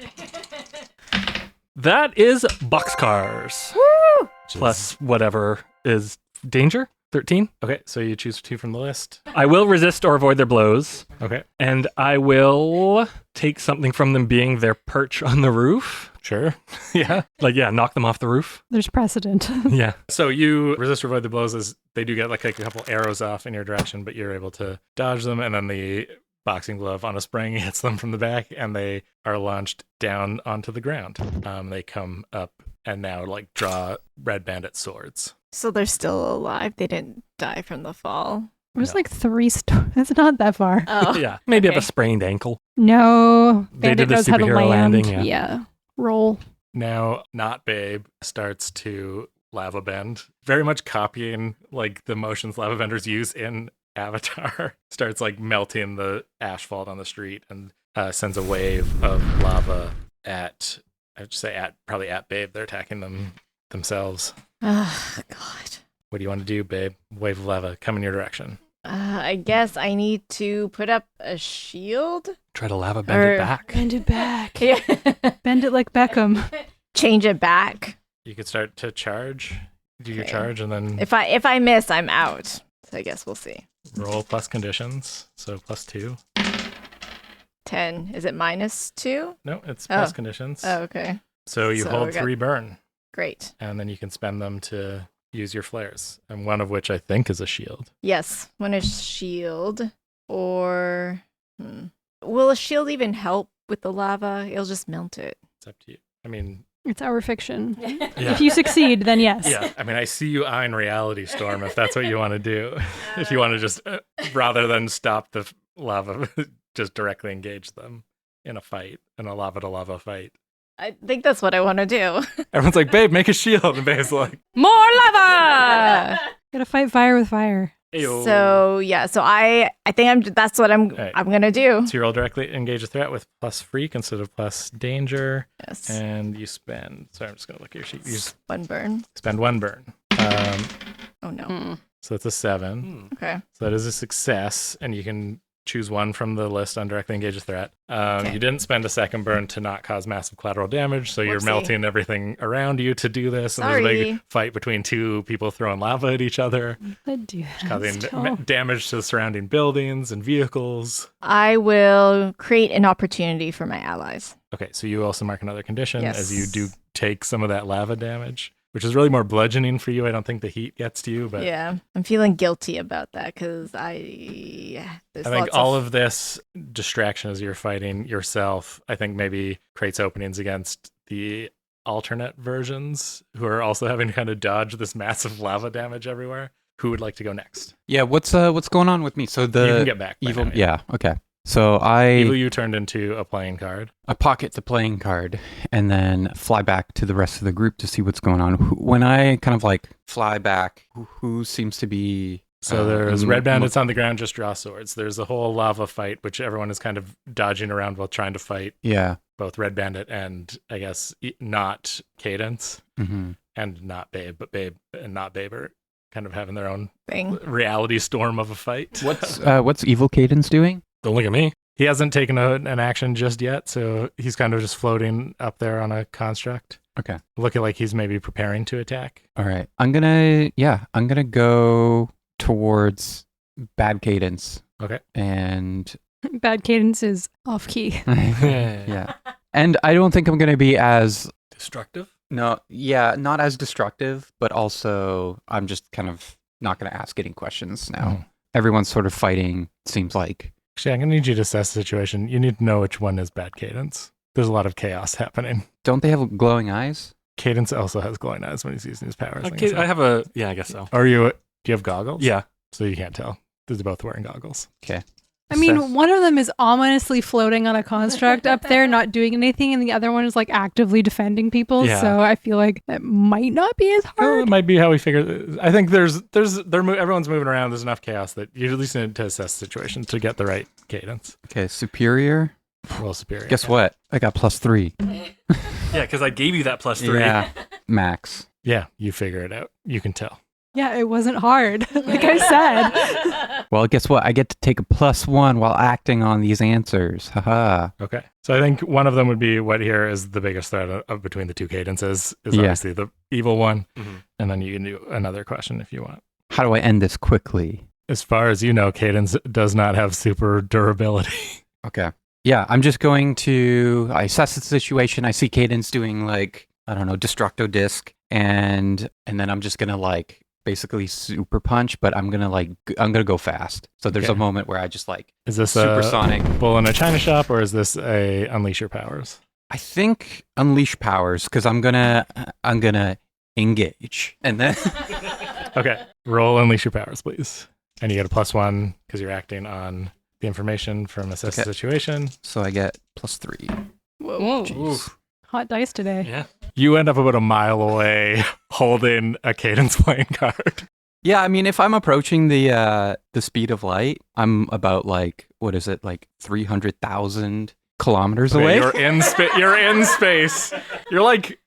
[SPEAKER 1] That is boxcars.
[SPEAKER 5] Which is-
[SPEAKER 1] Plus whatever is danger. 13.
[SPEAKER 5] Okay, so you choose 2 from the list.
[SPEAKER 1] I will resist or avoid their blows.
[SPEAKER 5] Okay.
[SPEAKER 1] And I will take something from them being their perch on the roof.
[SPEAKER 5] Sure. Yeah.
[SPEAKER 1] Like, yeah, knock them off the roof.
[SPEAKER 4] There's precedent.
[SPEAKER 1] Yeah.
[SPEAKER 5] So you resist or avoid the blows as they do get like a couple arrows off in your direction, but you're able to dodge them. And then the boxing glove on a spring hits them from the back and they are launched down onto the ground. They come up and now like draw Red Bandit swords.
[SPEAKER 7] So they're still alive. They didn't die from the fall.
[SPEAKER 4] It was
[SPEAKER 5] No.
[SPEAKER 4] like 3 stories. It's not that far.
[SPEAKER 7] Oh,
[SPEAKER 1] Yeah. Maybe have
[SPEAKER 7] okay.
[SPEAKER 1] a sprained ankle.
[SPEAKER 4] No.
[SPEAKER 1] They
[SPEAKER 4] Bandit
[SPEAKER 1] did the
[SPEAKER 4] knows how to
[SPEAKER 1] superhero
[SPEAKER 4] land.
[SPEAKER 1] landing, yeah.
[SPEAKER 4] Yeah. Roll.
[SPEAKER 5] Now, Not Babe starts to lava bend, very much copying like the motions lava benders use in Avatar. Starts like melting the asphalt on the street and sends a wave of lava at, I'd say probably at Babe. They're attacking them themselves.
[SPEAKER 7] Oh, God.
[SPEAKER 5] What do you want to do, Babe? Wave of lava, come in your direction.
[SPEAKER 7] I guess I need to put up a shield.
[SPEAKER 1] Try to lava bend it
[SPEAKER 7] Or-
[SPEAKER 1] back.
[SPEAKER 4] Bend it back.
[SPEAKER 7] Yeah.
[SPEAKER 4] Bend it like Beckham.
[SPEAKER 7] Change it back.
[SPEAKER 5] You could start to charge, do your
[SPEAKER 7] Okay.
[SPEAKER 5] charge, and then
[SPEAKER 7] If I miss, I'm out. So I guess we'll see.
[SPEAKER 5] roll plus conditions. So +2.
[SPEAKER 7] 10. Is it -2?
[SPEAKER 5] No, it's plus
[SPEAKER 7] Oh.
[SPEAKER 5] conditions.
[SPEAKER 7] Oh, okay.
[SPEAKER 5] So you
[SPEAKER 7] So
[SPEAKER 5] hold
[SPEAKER 7] we got-
[SPEAKER 5] 3 burn.
[SPEAKER 7] Great.
[SPEAKER 5] And then you can spend them to use your flares, and one of which I think is a shield.
[SPEAKER 7] Yes. One is shield or will a shield even help with the lava? It'll just melt it.
[SPEAKER 5] It's up to you. I mean,
[SPEAKER 4] It's our fiction.
[SPEAKER 5] yeah.
[SPEAKER 4] If you succeed, then yes.
[SPEAKER 5] Yeah, I mean, I see you eyeing Reality Storm if that's what you want to do. If you want to just, rather than stop the lava, just directly engage them in a fight, in a lava-to-lava fight.
[SPEAKER 7] I think that's what I want to do.
[SPEAKER 5] Everyone's like, Babe, make a shield. And Babe's like,
[SPEAKER 7] More lava!
[SPEAKER 4] Gotta fight fire with fire.
[SPEAKER 5] Ayo.
[SPEAKER 7] So yeah, so I think that's what I'm
[SPEAKER 5] Right.
[SPEAKER 7] gonna do.
[SPEAKER 5] So you roll directly engage a threat with plus freak instead of plus danger,
[SPEAKER 7] Yes.
[SPEAKER 5] and you spend. Sorry, I'm just gonna look at your sheet. You
[SPEAKER 7] One burn.
[SPEAKER 5] spend 1 burn.
[SPEAKER 7] Oh no.
[SPEAKER 4] Hmm.
[SPEAKER 5] So it's a 7.
[SPEAKER 1] Hmm.
[SPEAKER 7] Okay.
[SPEAKER 5] So that is a success, and you can choose one from the list on directly engage a threat.
[SPEAKER 7] Okay.
[SPEAKER 5] You didn't spend a second burn to not cause massive collateral damage, so you're
[SPEAKER 7] Whoopsie.
[SPEAKER 5] melting everything around you to do this. And there's a
[SPEAKER 7] Sorry.
[SPEAKER 5] big fight between 2 people throwing lava at each other,
[SPEAKER 4] I'd do that
[SPEAKER 5] causing
[SPEAKER 4] still.
[SPEAKER 5] damage to the surrounding buildings and vehicles.
[SPEAKER 7] I will create an opportunity for my allies.
[SPEAKER 5] Okay, so you also mark another condition as you
[SPEAKER 7] Yes.
[SPEAKER 5] do take some of that lava damage, which is really more bludgeoning for you. I don't think the heat gets to you, but
[SPEAKER 7] Yeah, I'm feeling guilty about that because there's
[SPEAKER 5] I think
[SPEAKER 7] lots
[SPEAKER 5] all of this distraction as you're fighting yourself, I think maybe creates openings against the alternate versions who are also having to kind of dodge this massive lava damage everywhere. Who would like to go next?
[SPEAKER 3] Yeah, what's going on with me? So
[SPEAKER 5] You can
[SPEAKER 3] the
[SPEAKER 5] get back. by
[SPEAKER 3] evil.
[SPEAKER 5] now,
[SPEAKER 3] Yeah, okay. So
[SPEAKER 5] Evil
[SPEAKER 3] I
[SPEAKER 5] you turned into a playing card.
[SPEAKER 3] pocket the playing card and then fly back to the rest of the group to see what's going on. When I kind of like fly back, who seems to be
[SPEAKER 5] So there's red
[SPEAKER 3] m-
[SPEAKER 5] bandits on the ground, just draw swords. There's a whole lava fight, which everyone is kind of dodging around while trying to fight
[SPEAKER 3] Yeah.
[SPEAKER 5] both red bandit and I guess not Cadence
[SPEAKER 3] hmm
[SPEAKER 5] and not Babe, but Babe and not Babe are kind of having their own
[SPEAKER 7] thing.
[SPEAKER 5] reality storm of a fight.
[SPEAKER 3] What's Evil Cadence doing?
[SPEAKER 1] Don't look at me.
[SPEAKER 5] He hasn't taken an action just yet, so he's kind of just floating up there on a construct.
[SPEAKER 3] Okay.
[SPEAKER 5] Looking like he's maybe preparing to attack.
[SPEAKER 3] All right. I'm gonna go towards Bad Cadence.
[SPEAKER 5] Okay.
[SPEAKER 3] And
[SPEAKER 4] Bad Cadence is off key.
[SPEAKER 3] yeah. And I don't think I'm gonna be as
[SPEAKER 1] Destructive?
[SPEAKER 3] not as destructive, but also I'm just kind of not gonna ask any questions now.
[SPEAKER 5] Mhm.
[SPEAKER 3] Everyone's sort of fighting, seems like.
[SPEAKER 5] Actually, I'm going to need you to assess the situation. You need to know which one is bad Cadence. There's a lot of chaos happening.
[SPEAKER 3] Don't they have glowing eyes?
[SPEAKER 5] Cadence also has glowing eyes when he's using his powers. like
[SPEAKER 1] Okay,
[SPEAKER 5] said.
[SPEAKER 1] I have a. Yeah, I guess so.
[SPEAKER 5] Do you have goggles?
[SPEAKER 1] Yeah.
[SPEAKER 5] So you can't tell. They're both wearing goggles.
[SPEAKER 3] Okay.
[SPEAKER 4] I mean, one of them is ominously floating on a construct up there, not doing anything, and the other one is like actively defending people.
[SPEAKER 1] Yeah.
[SPEAKER 4] So I feel like that might not be as
[SPEAKER 5] Well,
[SPEAKER 4] hard.
[SPEAKER 5] it might be how we figure. I think everyone's moving around. There's enough chaos that you at least need to assess the situation to get the right cadence.
[SPEAKER 3] Okay, superior.
[SPEAKER 5] Roll superior.
[SPEAKER 3] Guess what? I got +3.
[SPEAKER 1] Yeah, because I gave you that +3.
[SPEAKER 3] Yeah. Max.
[SPEAKER 5] Yeah, you figure it out. You can tell.
[SPEAKER 4] Yeah, it wasn't hard, like I said.
[SPEAKER 3] Well, guess what? I get to take a +1 while acting on these answers. Haha.
[SPEAKER 5] Okay. So I think one of them would be what here is the biggest threat of between the two cadences is
[SPEAKER 3] Yeah.
[SPEAKER 5] obviously the evil one.
[SPEAKER 1] Mhm.
[SPEAKER 5] And then you can do another question if you want.
[SPEAKER 3] How do I end this quickly?
[SPEAKER 5] As far as you know, Cadence does not have super durability.
[SPEAKER 3] Okay. Yeah, I'm just going to I assess the situation. I see Cadence doing like, I don't know, Destructo Disc, and then I'm just gonna like basically super punch, but I'm gonna go fast. So there's
[SPEAKER 5] Okay.
[SPEAKER 3] a moment where I just like
[SPEAKER 5] Is this
[SPEAKER 3] supersonic.
[SPEAKER 5] a bull in a china shop, or is this a unleash your powers?
[SPEAKER 3] I think unleash powers because I'm gonna engage, and then
[SPEAKER 5] Okay, roll unleash your powers, please. And you get a +1 because you're acting on the information from assess the
[SPEAKER 3] Okay.
[SPEAKER 5] situation.
[SPEAKER 3] so I get +3.
[SPEAKER 6] Whoa.
[SPEAKER 3] Jeez.
[SPEAKER 4] Hot dice today.
[SPEAKER 1] Yeah.
[SPEAKER 5] You end up about a mile away holding a Cadence playing card.
[SPEAKER 3] Yeah, I mean, if I'm approaching the speed of light, I'm about like what is it, like 300,000 kilometers
[SPEAKER 5] Okay,
[SPEAKER 3] away?
[SPEAKER 5] You're in space. You're like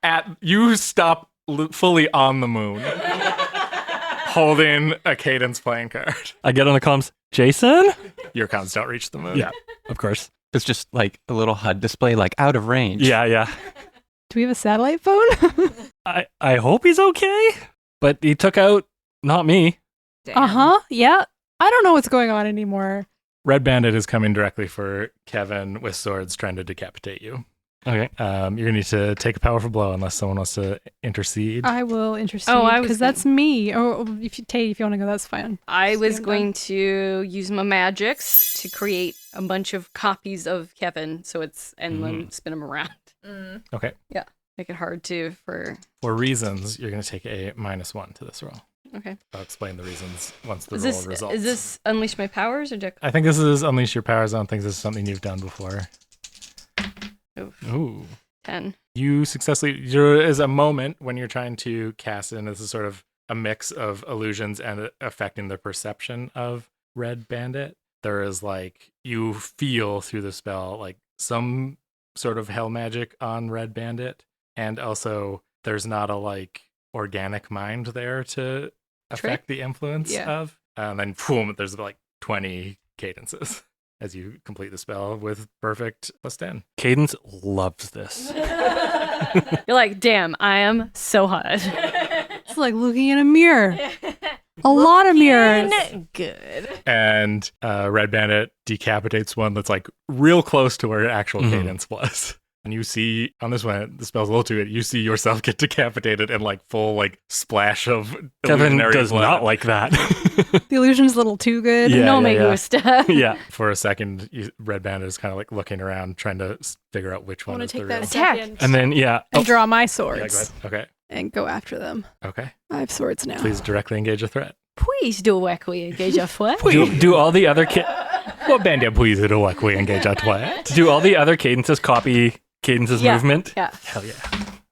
[SPEAKER 5] you stop fully on the moon, holding a Cadence playing card.
[SPEAKER 1] I get on the comms. Jason?
[SPEAKER 5] Your comms don't reach the moon.
[SPEAKER 1] Yeah, of course.
[SPEAKER 3] It's just like a little HUD display, like out of range.
[SPEAKER 1] Yeah.
[SPEAKER 4] Do we have a satellite phone?
[SPEAKER 1] I hope he's okay. But he took out not me.
[SPEAKER 4] Uh-huh. Yeah. I don't know what's going on anymore.
[SPEAKER 5] Red Bandit is coming directly for Kevin with swords, trying to decapitate you.
[SPEAKER 1] Okay.
[SPEAKER 5] You're gonna need to take a powerful blow unless someone wants to intercede.
[SPEAKER 4] I will intercede
[SPEAKER 6] Oh, I was
[SPEAKER 4] because that's me. Oh, if you want to go, that's fine.
[SPEAKER 6] I was
[SPEAKER 4] Stand
[SPEAKER 6] going to use my magics to create a bunch of copies of Kevin, and then spin them around.
[SPEAKER 5] Okay.
[SPEAKER 6] Make it hard for.
[SPEAKER 5] For reasons, you're gonna take a -1 to this roll.
[SPEAKER 6] Okay.
[SPEAKER 5] I'll explain the reasons once the
[SPEAKER 6] Is
[SPEAKER 5] roll
[SPEAKER 6] this
[SPEAKER 5] results.
[SPEAKER 6] is this unleash my powers or
[SPEAKER 5] I think this is unleash your powers. I don't think this is something you've done before. Ooh.
[SPEAKER 6] 10?
[SPEAKER 5] You successfully. There is a moment when you're trying to cast it, and this is sort of a mix of illusions and affecting the perception of Red Bandit. There is like you feel through the spell like some sort of hell magic on Red Bandit, and also there's not a like organic mind there to affect the influence
[SPEAKER 6] Yeah.
[SPEAKER 5] of. And then boom, there's like 20 cadences as you complete the spell with perfect +10.
[SPEAKER 1] Cadence loves this.
[SPEAKER 6] You're like, damn, I am so hot.
[SPEAKER 4] It's like looking in a mirror. A lot of mirrors.
[SPEAKER 6] Good.
[SPEAKER 5] And Red Bandit decapitates one that's like real close to where actual
[SPEAKER 1] Mhm.
[SPEAKER 5] cadence was. And you see on this one, the spell's a little too good. You see yourself get decapitated and like full like splash of
[SPEAKER 1] Kevin
[SPEAKER 5] illusionary
[SPEAKER 1] does
[SPEAKER 5] blood.
[SPEAKER 1] not like that.
[SPEAKER 4] The illusion's a little too good.
[SPEAKER 1] Yeah,
[SPEAKER 6] no
[SPEAKER 1] yeah,
[SPEAKER 6] me
[SPEAKER 1] yeah.
[SPEAKER 6] gusta.
[SPEAKER 1] Yeah.
[SPEAKER 5] For a second, Red Bandit is kind of like looking around, trying to figure out which
[SPEAKER 4] I
[SPEAKER 5] one
[SPEAKER 4] want
[SPEAKER 5] is
[SPEAKER 4] to
[SPEAKER 5] the
[SPEAKER 4] take
[SPEAKER 5] real.
[SPEAKER 4] that
[SPEAKER 6] Attack.
[SPEAKER 4] second
[SPEAKER 1] And then, yeah.
[SPEAKER 4] and
[SPEAKER 1] Oh,
[SPEAKER 4] draw my
[SPEAKER 5] Yeah,
[SPEAKER 4] swords
[SPEAKER 5] go ahead.
[SPEAKER 4] and go after them.
[SPEAKER 5] Okay.
[SPEAKER 4] I have swords now.
[SPEAKER 5] Please directly engage a threat.
[SPEAKER 6] Please do work we engage a foot.
[SPEAKER 1] do all the other
[SPEAKER 5] What Bandit please do like we engage a threat?
[SPEAKER 1] do all the other cadences copy Cadence's
[SPEAKER 6] Yeah.
[SPEAKER 1] movement?
[SPEAKER 6] Yeah.
[SPEAKER 1] Hell yeah.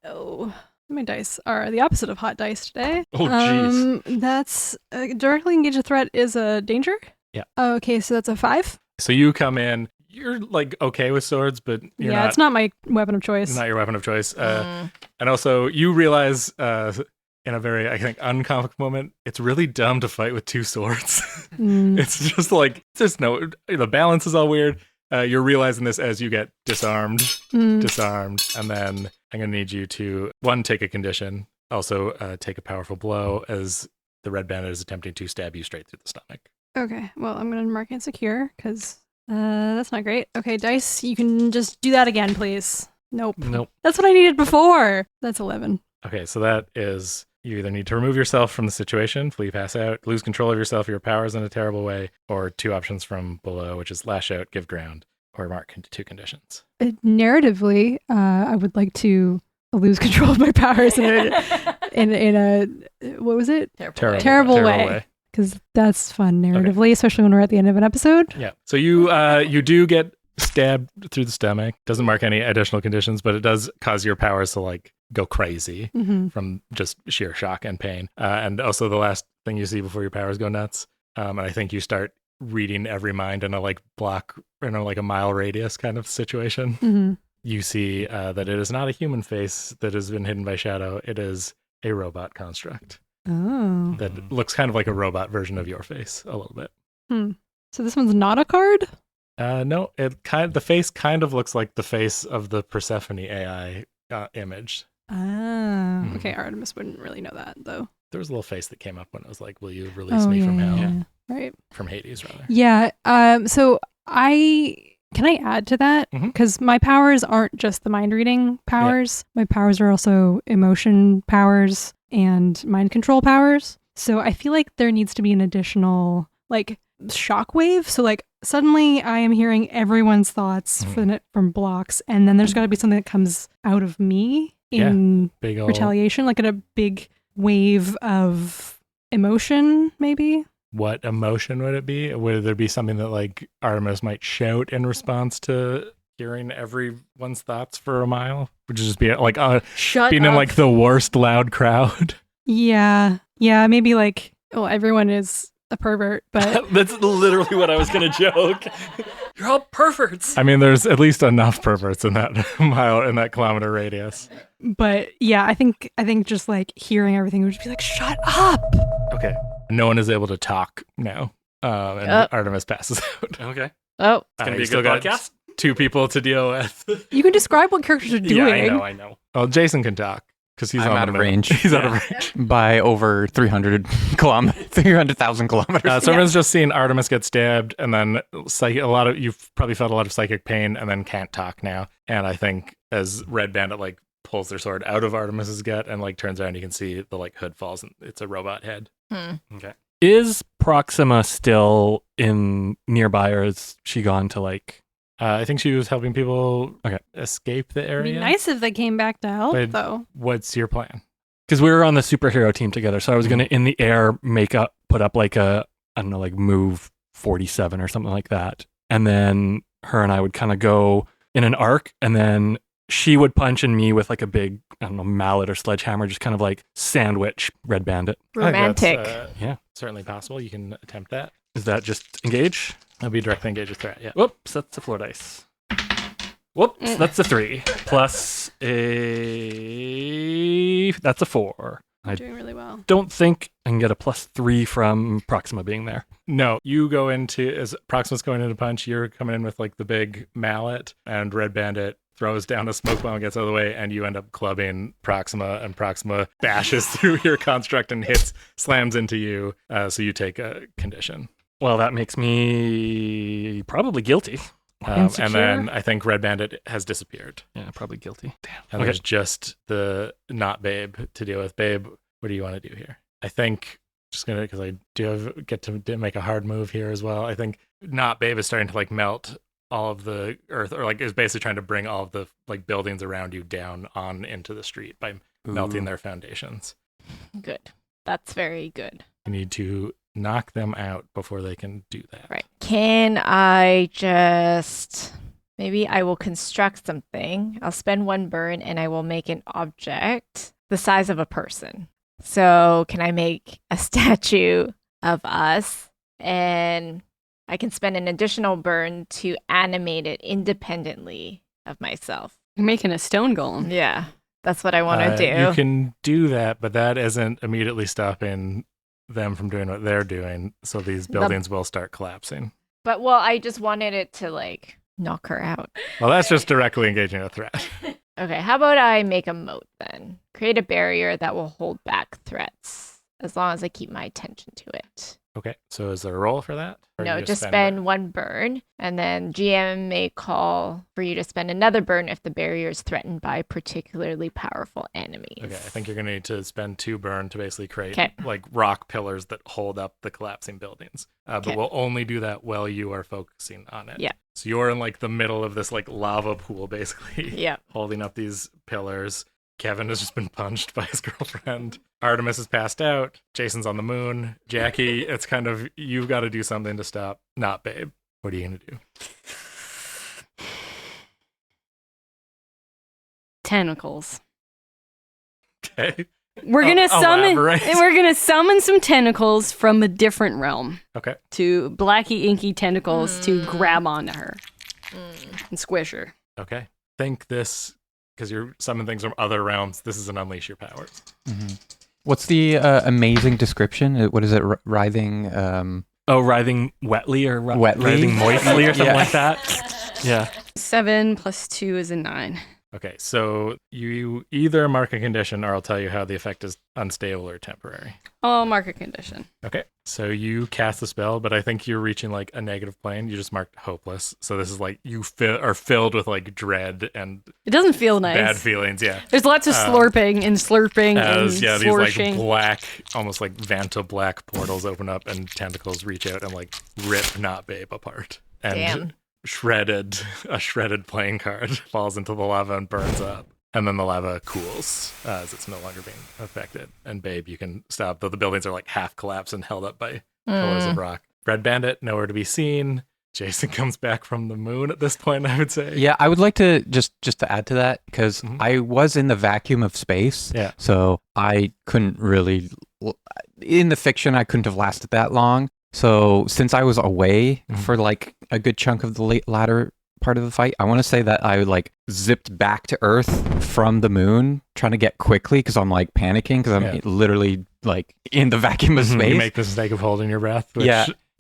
[SPEAKER 4] Oh, my dice are the opposite of hot dice today.
[SPEAKER 1] Oh, jeez.
[SPEAKER 4] That's directly engage a threat is a danger.
[SPEAKER 5] Yeah.
[SPEAKER 4] Okay, so that's a 5.
[SPEAKER 5] So you come in, you're like okay with swords, but you're
[SPEAKER 4] Yeah,
[SPEAKER 5] not,
[SPEAKER 4] it's not my weapon of choice.
[SPEAKER 5] not your weapon of choice. And also you realize in a very, I think, uncomic moment, it's really dumb to fight with two swords.
[SPEAKER 4] Mm.
[SPEAKER 5] It's just like, the balance is all weird. You're realizing this as you get disarmed, and then I'm going to need you to, one, take a condition, also take a powerful blow as the Red Bandit is attempting to stab you straight through the stomach.
[SPEAKER 4] Okay, well, I'm going to mark insecure because that's not great. Okay, dice, you can just do that again, please. Nope. That's what I needed before. That's 11.
[SPEAKER 5] Okay, so that is, you either need to remove yourself from the situation, flee, pass out, lose control of yourself, your powers in a terrible way, or two options from below, which is lash out, give ground, or mark into two conditions.
[SPEAKER 4] Narratively, I would like to lose control of my powers in a what was it? Terrible way. Because that's fun narratively, especially when we're at the end of an episode.
[SPEAKER 5] Yeah. So you do get stabbed through the stomach. Doesn't mark any additional conditions, but it does cause your powers to like go crazy from just sheer shock and pain. And also the last thing you see before your powers go nuts. And I think you start reading every mind in a like block, like a mile radius kind of situation. You see that it is not a human face that has been hidden by shadow. It is a robot construct.
[SPEAKER 4] Oh.
[SPEAKER 5] That looks kind of like a robot version of your face a little bit.
[SPEAKER 4] So this one's not a card?
[SPEAKER 5] No, the face kind of looks like the face of the Persephone AI image.
[SPEAKER 4] Ah. Okay, Artemis wouldn't really know that though.
[SPEAKER 5] There was a little face that came up when it was like, "Will you release me from hell?"
[SPEAKER 4] Yeah. Right.
[SPEAKER 5] From Hades, rather.
[SPEAKER 4] Yeah. So I Can I add to that?
[SPEAKER 5] Mhm.
[SPEAKER 4] Because my powers aren't just the mind reading powers. My powers are also emotion powers and mind control powers. So I feel like there needs to be an additional like shockwave. So like suddenly I am hearing everyone's thoughts from blocks, and then there's got to be something that comes out of me in
[SPEAKER 5] Big old
[SPEAKER 4] retaliation, like in a big wave of emotion, maybe.
[SPEAKER 5] What emotion would it be? Would there be something that like Artemis might shout in response to hearing everyone's thoughts for a mile? Would it just be like
[SPEAKER 6] Shut
[SPEAKER 5] being
[SPEAKER 6] up.
[SPEAKER 5] in like the worst loud crowd?
[SPEAKER 4] Yeah, maybe like, well, everyone is a pervert, but
[SPEAKER 1] That's literally what I was going to joke. You're all perverts.
[SPEAKER 5] I mean, there's at least enough perverts in that mile, in that kilometer radius.
[SPEAKER 4] yeah, I think just like hearing everything would just be like, shut up.
[SPEAKER 5] Okay. No one is able to talk now. And Artemis passes out.
[SPEAKER 1] Okay.
[SPEAKER 6] Oh,
[SPEAKER 1] It's going to be
[SPEAKER 5] You
[SPEAKER 1] a
[SPEAKER 5] still
[SPEAKER 1] good
[SPEAKER 5] got
[SPEAKER 1] podcast.
[SPEAKER 5] 2 people to deal with.
[SPEAKER 4] You can describe what characters are doing.
[SPEAKER 1] Yeah, I know.
[SPEAKER 5] Well, Jason can talk because he's
[SPEAKER 3] I'm
[SPEAKER 5] on
[SPEAKER 3] out
[SPEAKER 5] the
[SPEAKER 3] of
[SPEAKER 5] move.
[SPEAKER 3] range.
[SPEAKER 5] He's out of range.
[SPEAKER 3] By over 300,000 kilometers.
[SPEAKER 5] So everyone's just seen Artemis get stabbed, and then you've probably felt a lot of psychic pain, and then can't talk now. And I think as Red Bandit like pulls their sword out of Artemis's gut and like turns around, you can see the like hood falls, and it's a robot head.
[SPEAKER 1] Okay. Is Proxima still in nearby, or is she gone to like...
[SPEAKER 5] I think she was helping people escape the
[SPEAKER 4] It'd
[SPEAKER 5] area.
[SPEAKER 4] be nice if they came back to help,
[SPEAKER 5] But-
[SPEAKER 4] though.
[SPEAKER 5] What's your plan?
[SPEAKER 1] Because we were on the superhero team together, so I was going to, in the air, put up like a, I don't know, like move 47 or something like that. And then her and I would kind of go in an arc, and then she would punch and me with like a big, I don't know, mallet or sledgehammer, just kind of like sandwich Red Bandit.
[SPEAKER 5] I think that's,
[SPEAKER 7] Romantic.
[SPEAKER 1] Yeah.
[SPEAKER 5] certainly possible. You can attempt that.
[SPEAKER 1] Is that just engage?
[SPEAKER 5] It'll be directly engage with threat. Yeah.
[SPEAKER 1] Whoops, that's a floor dice. Whoops, that's a 3. Plus that's a 4. I
[SPEAKER 4] Doing really well.
[SPEAKER 1] don't think I can get a +3 from Proxima being there.
[SPEAKER 5] No, you go into, as Proxima's going into punch, you're coming in with like the big mallet, and Red Bandit throws down a smoke bomb, gets out of the way, and you end up clubbing Proxima, and Proxima bashes through your construct and slams into you, so you take a condition.
[SPEAKER 1] Well, that makes me probably guilty.
[SPEAKER 5] And then I think Red Bandit has disappeared.
[SPEAKER 1] Yeah, probably guilty. Damn.
[SPEAKER 5] And there's just the not Babe to deal with. Babe, what do you want to do here? I think, just gonna, because I get to make a hard move here as well. I think not Babe is starting to like melt all of the earth, or like is basically trying to bring all of the like buildings around you down on into the street by melting their foundations.
[SPEAKER 7] Good. That's very good.
[SPEAKER 5] You need to knock them out before they can do that.
[SPEAKER 7] Right. Can I just... Maybe I will construct something. I'll spend 1 burn and I will make an object the size of a person. So can I make a statue of us? And I can spend an additional burn to animate it independently of myself.
[SPEAKER 6] you're making a stone golem.
[SPEAKER 7] Yeah. That's what I want to do.
[SPEAKER 5] You can do that, but that isn't immediately stopping them from doing what they're doing. So these buildings will start collapsing.
[SPEAKER 7] But, well, I just wanted it to, like, knock her out.
[SPEAKER 5] Well, that's just directly engaging a threat.
[SPEAKER 7] Okay, how about I make a moat then? Create a barrier that will hold back threats as long as I keep my attention to it.
[SPEAKER 5] Okay, so is there a roll for that? Or
[SPEAKER 7] No,
[SPEAKER 5] you
[SPEAKER 7] just spend 1 burn, and then GM may call for you to spend another burn if the barrier is threatened by particularly powerful enemies.
[SPEAKER 5] Okay, I think you're going to need to spend 2 burn to basically create
[SPEAKER 7] Okay.
[SPEAKER 5] like rock pillars that hold up the collapsing buildings.
[SPEAKER 7] Okay.
[SPEAKER 5] But we'll only do that while you are focusing on it.
[SPEAKER 7] Yeah.
[SPEAKER 5] So you're in like the middle of this like lava pool, basically.
[SPEAKER 7] Yeah.
[SPEAKER 5] Holding up these pillars. Kevin has just been punched by his girlfriend. Artemis has passed out. Jason's on the moon. Jackie, it's kind of, you've got to do something to stop not Babe. What are you going to do?
[SPEAKER 6] Tentacles.
[SPEAKER 5] Okay.
[SPEAKER 6] We're gonna summon.
[SPEAKER 5] Elaborate.
[SPEAKER 6] We're gonna summon some tentacles from a different realm
[SPEAKER 5] Okay.
[SPEAKER 6] to blacky inky tentacles to grab onto her and squish her.
[SPEAKER 5] Okay. Think this, because you're summoning things from other realms, this is an unleash your powers.
[SPEAKER 3] Mm-hmm. What's the amazing description? What is it? Writhing.
[SPEAKER 1] Writhing wetly or
[SPEAKER 3] Wetly?
[SPEAKER 1] writhing moistly or something
[SPEAKER 3] Yeah.
[SPEAKER 1] like that. Yeah.
[SPEAKER 6] 7 + 2 is a 9.
[SPEAKER 5] Okay, so you either mark a condition or I'll tell you how the effect is unstable or temporary.
[SPEAKER 6] Oh, market condition.
[SPEAKER 5] Okay, so you cast the spell, but I think you're reaching like a negative plane. You just marked hopeless. So this is like you are filled with like dread and
[SPEAKER 6] It doesn't feel nice.
[SPEAKER 5] bad feelings. Yeah.
[SPEAKER 6] There's lots of slurping and slurping and
[SPEAKER 5] These like
[SPEAKER 6] slorshing.
[SPEAKER 5] black, almost like Vanta black portals open up and tentacles reach out and like rip Not Babe apart. And
[SPEAKER 7] Damn.
[SPEAKER 5] a shredded playing card falls into the lava and burns up. And then the lava cools as it's no longer being affected. And Babe, you can stop, though the buildings are like half collapsed and held up by pillars of rock. Red Bandit, nowhere to be seen. Jason comes back from the moon at this point, I would say.
[SPEAKER 3] Yeah, I would like to just to add to that, because I was in the vacuum of space.
[SPEAKER 5] Yeah.
[SPEAKER 3] So I couldn't really, in the fiction, I couldn't have lasted that long. So since I was away for like a good chunk of the latter part of the fight, I want to say that I like zipped back to Earth from the moon, trying to get quickly because I'm like panicking because I'm literally like in the vacuum of space.
[SPEAKER 5] You make the mistake of holding your breath. Which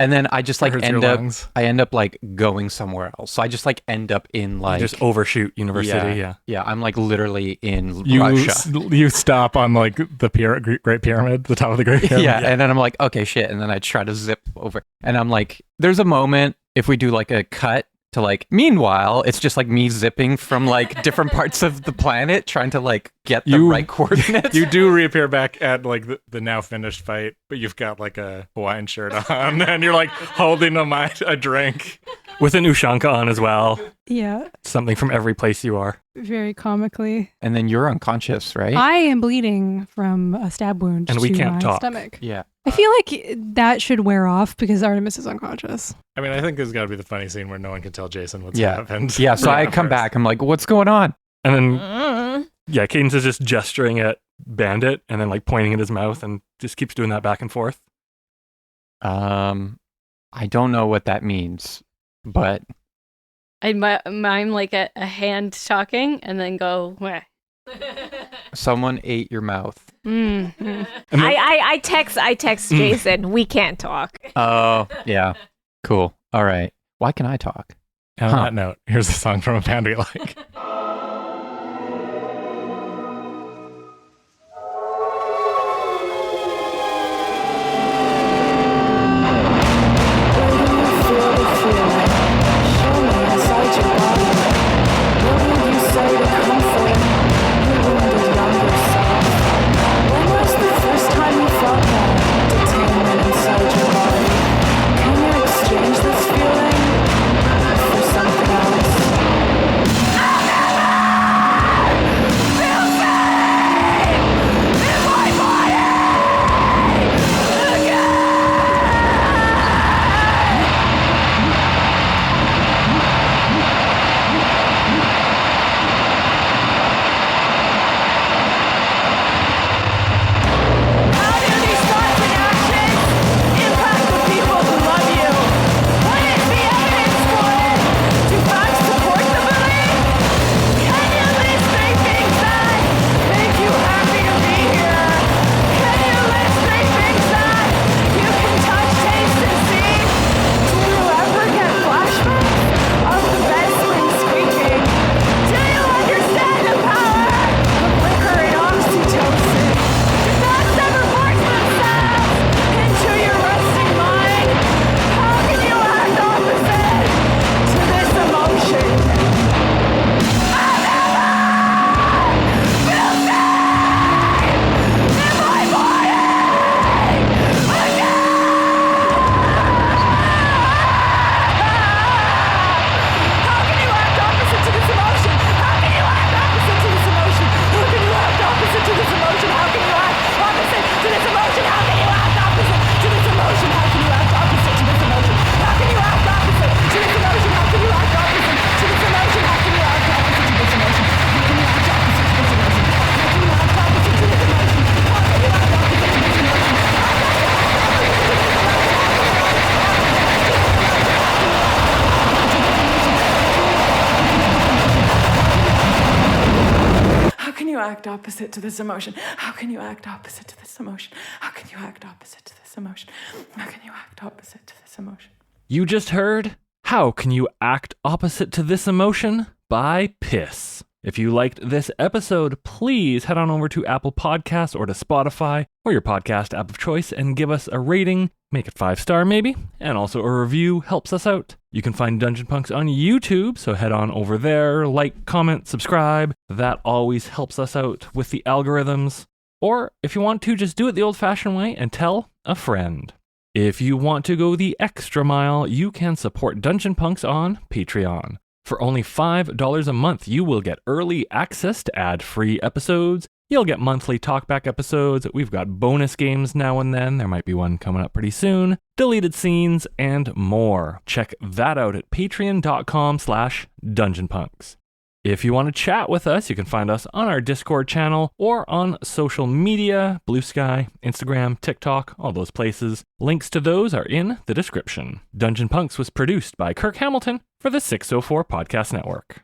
[SPEAKER 3] and then I just like
[SPEAKER 5] hurts
[SPEAKER 3] end
[SPEAKER 5] your
[SPEAKER 3] up,
[SPEAKER 5] lungs.
[SPEAKER 3] I end up like going somewhere else. So I just like end up in like,
[SPEAKER 1] You just overshoot university.
[SPEAKER 3] yeah, I'm like literally in
[SPEAKER 5] You
[SPEAKER 3] Russia.
[SPEAKER 5] you stop on like the Great Pyramid, the top of the Great Pyramid.
[SPEAKER 3] Yeah, and then I'm like, okay, shit. And then I try to zip over. And I'm like, there's a moment, if we do like a cut to like, meanwhile, it's just like me zipping from like different parts of the planet, trying to like get the right coordinates.
[SPEAKER 5] You do reappear back at like the now finished fight, but you've got like a Hawaiian shirt on and you're like holding a drink.
[SPEAKER 1] With an Ushanka on as well.
[SPEAKER 4] Yeah,
[SPEAKER 1] Something from every place you are.
[SPEAKER 4] very comically.
[SPEAKER 3] And then you're unconscious, right?
[SPEAKER 4] I am bleeding from a stab wound
[SPEAKER 1] And we
[SPEAKER 4] to
[SPEAKER 1] can't
[SPEAKER 4] my
[SPEAKER 1] talk.
[SPEAKER 4] stomach.
[SPEAKER 3] Yeah.
[SPEAKER 4] I feel like that should wear off because Artemis is unconscious.
[SPEAKER 5] I mean, I think there's got to be the funny scene where no one can tell Jason what's
[SPEAKER 3] Yeah.
[SPEAKER 5] happened.
[SPEAKER 3] Yeah, so I come
[SPEAKER 5] First.
[SPEAKER 3] back. I'm like, what's going on?
[SPEAKER 1] And then, Cadence is just gesturing at Bandit and then like pointing at his mouth and just keeps doing that back and forth.
[SPEAKER 3] I don't know what that means, but
[SPEAKER 6] I mime like a hand talking and then go, where?
[SPEAKER 3] someone ate your mouth.
[SPEAKER 6] Mm-hmm.
[SPEAKER 7] I text Jason. We can't talk.
[SPEAKER 3] Oh, yeah. Cool. All right. Why can I talk?
[SPEAKER 5] And on that note, here's a song from a band we like.
[SPEAKER 2] act opposite to this emotion? How can you act opposite to this emotion? How can you act opposite to this emotion? How can you act opposite to this emotion?
[SPEAKER 1] You just heard How Can You Act Opposite to This Emotion by Piss. If you liked this episode, please head on over to Apple Podcasts or to Spotify or your podcast app of choice and give us a rating. Make it 5-star maybe, and also a review helps us out. You can find Dungeon Punks on YouTube, so head on over there, like, comment, subscribe. That always helps us out with the algorithms. Or if you want to, just do it the old-fashioned way and tell a friend. If you want to go the extra mile, you can support Dungeon Punks on Patreon. For only $5 a month, you will get early access to ad-free episodes. You'll get monthly talkback episodes. We've got bonus games now and then. There might be one coming up pretty soon. Deleted scenes and more. Check that out at patreon.com/dungeonpunks. If you want to chat with us, you can find us on our Discord channel or on social media, Blue Sky, Instagram, TikTok, all those places. Links to those are in the description. Dungeon Punks was produced by Kirk Hamilton for the 604 Podcast Network.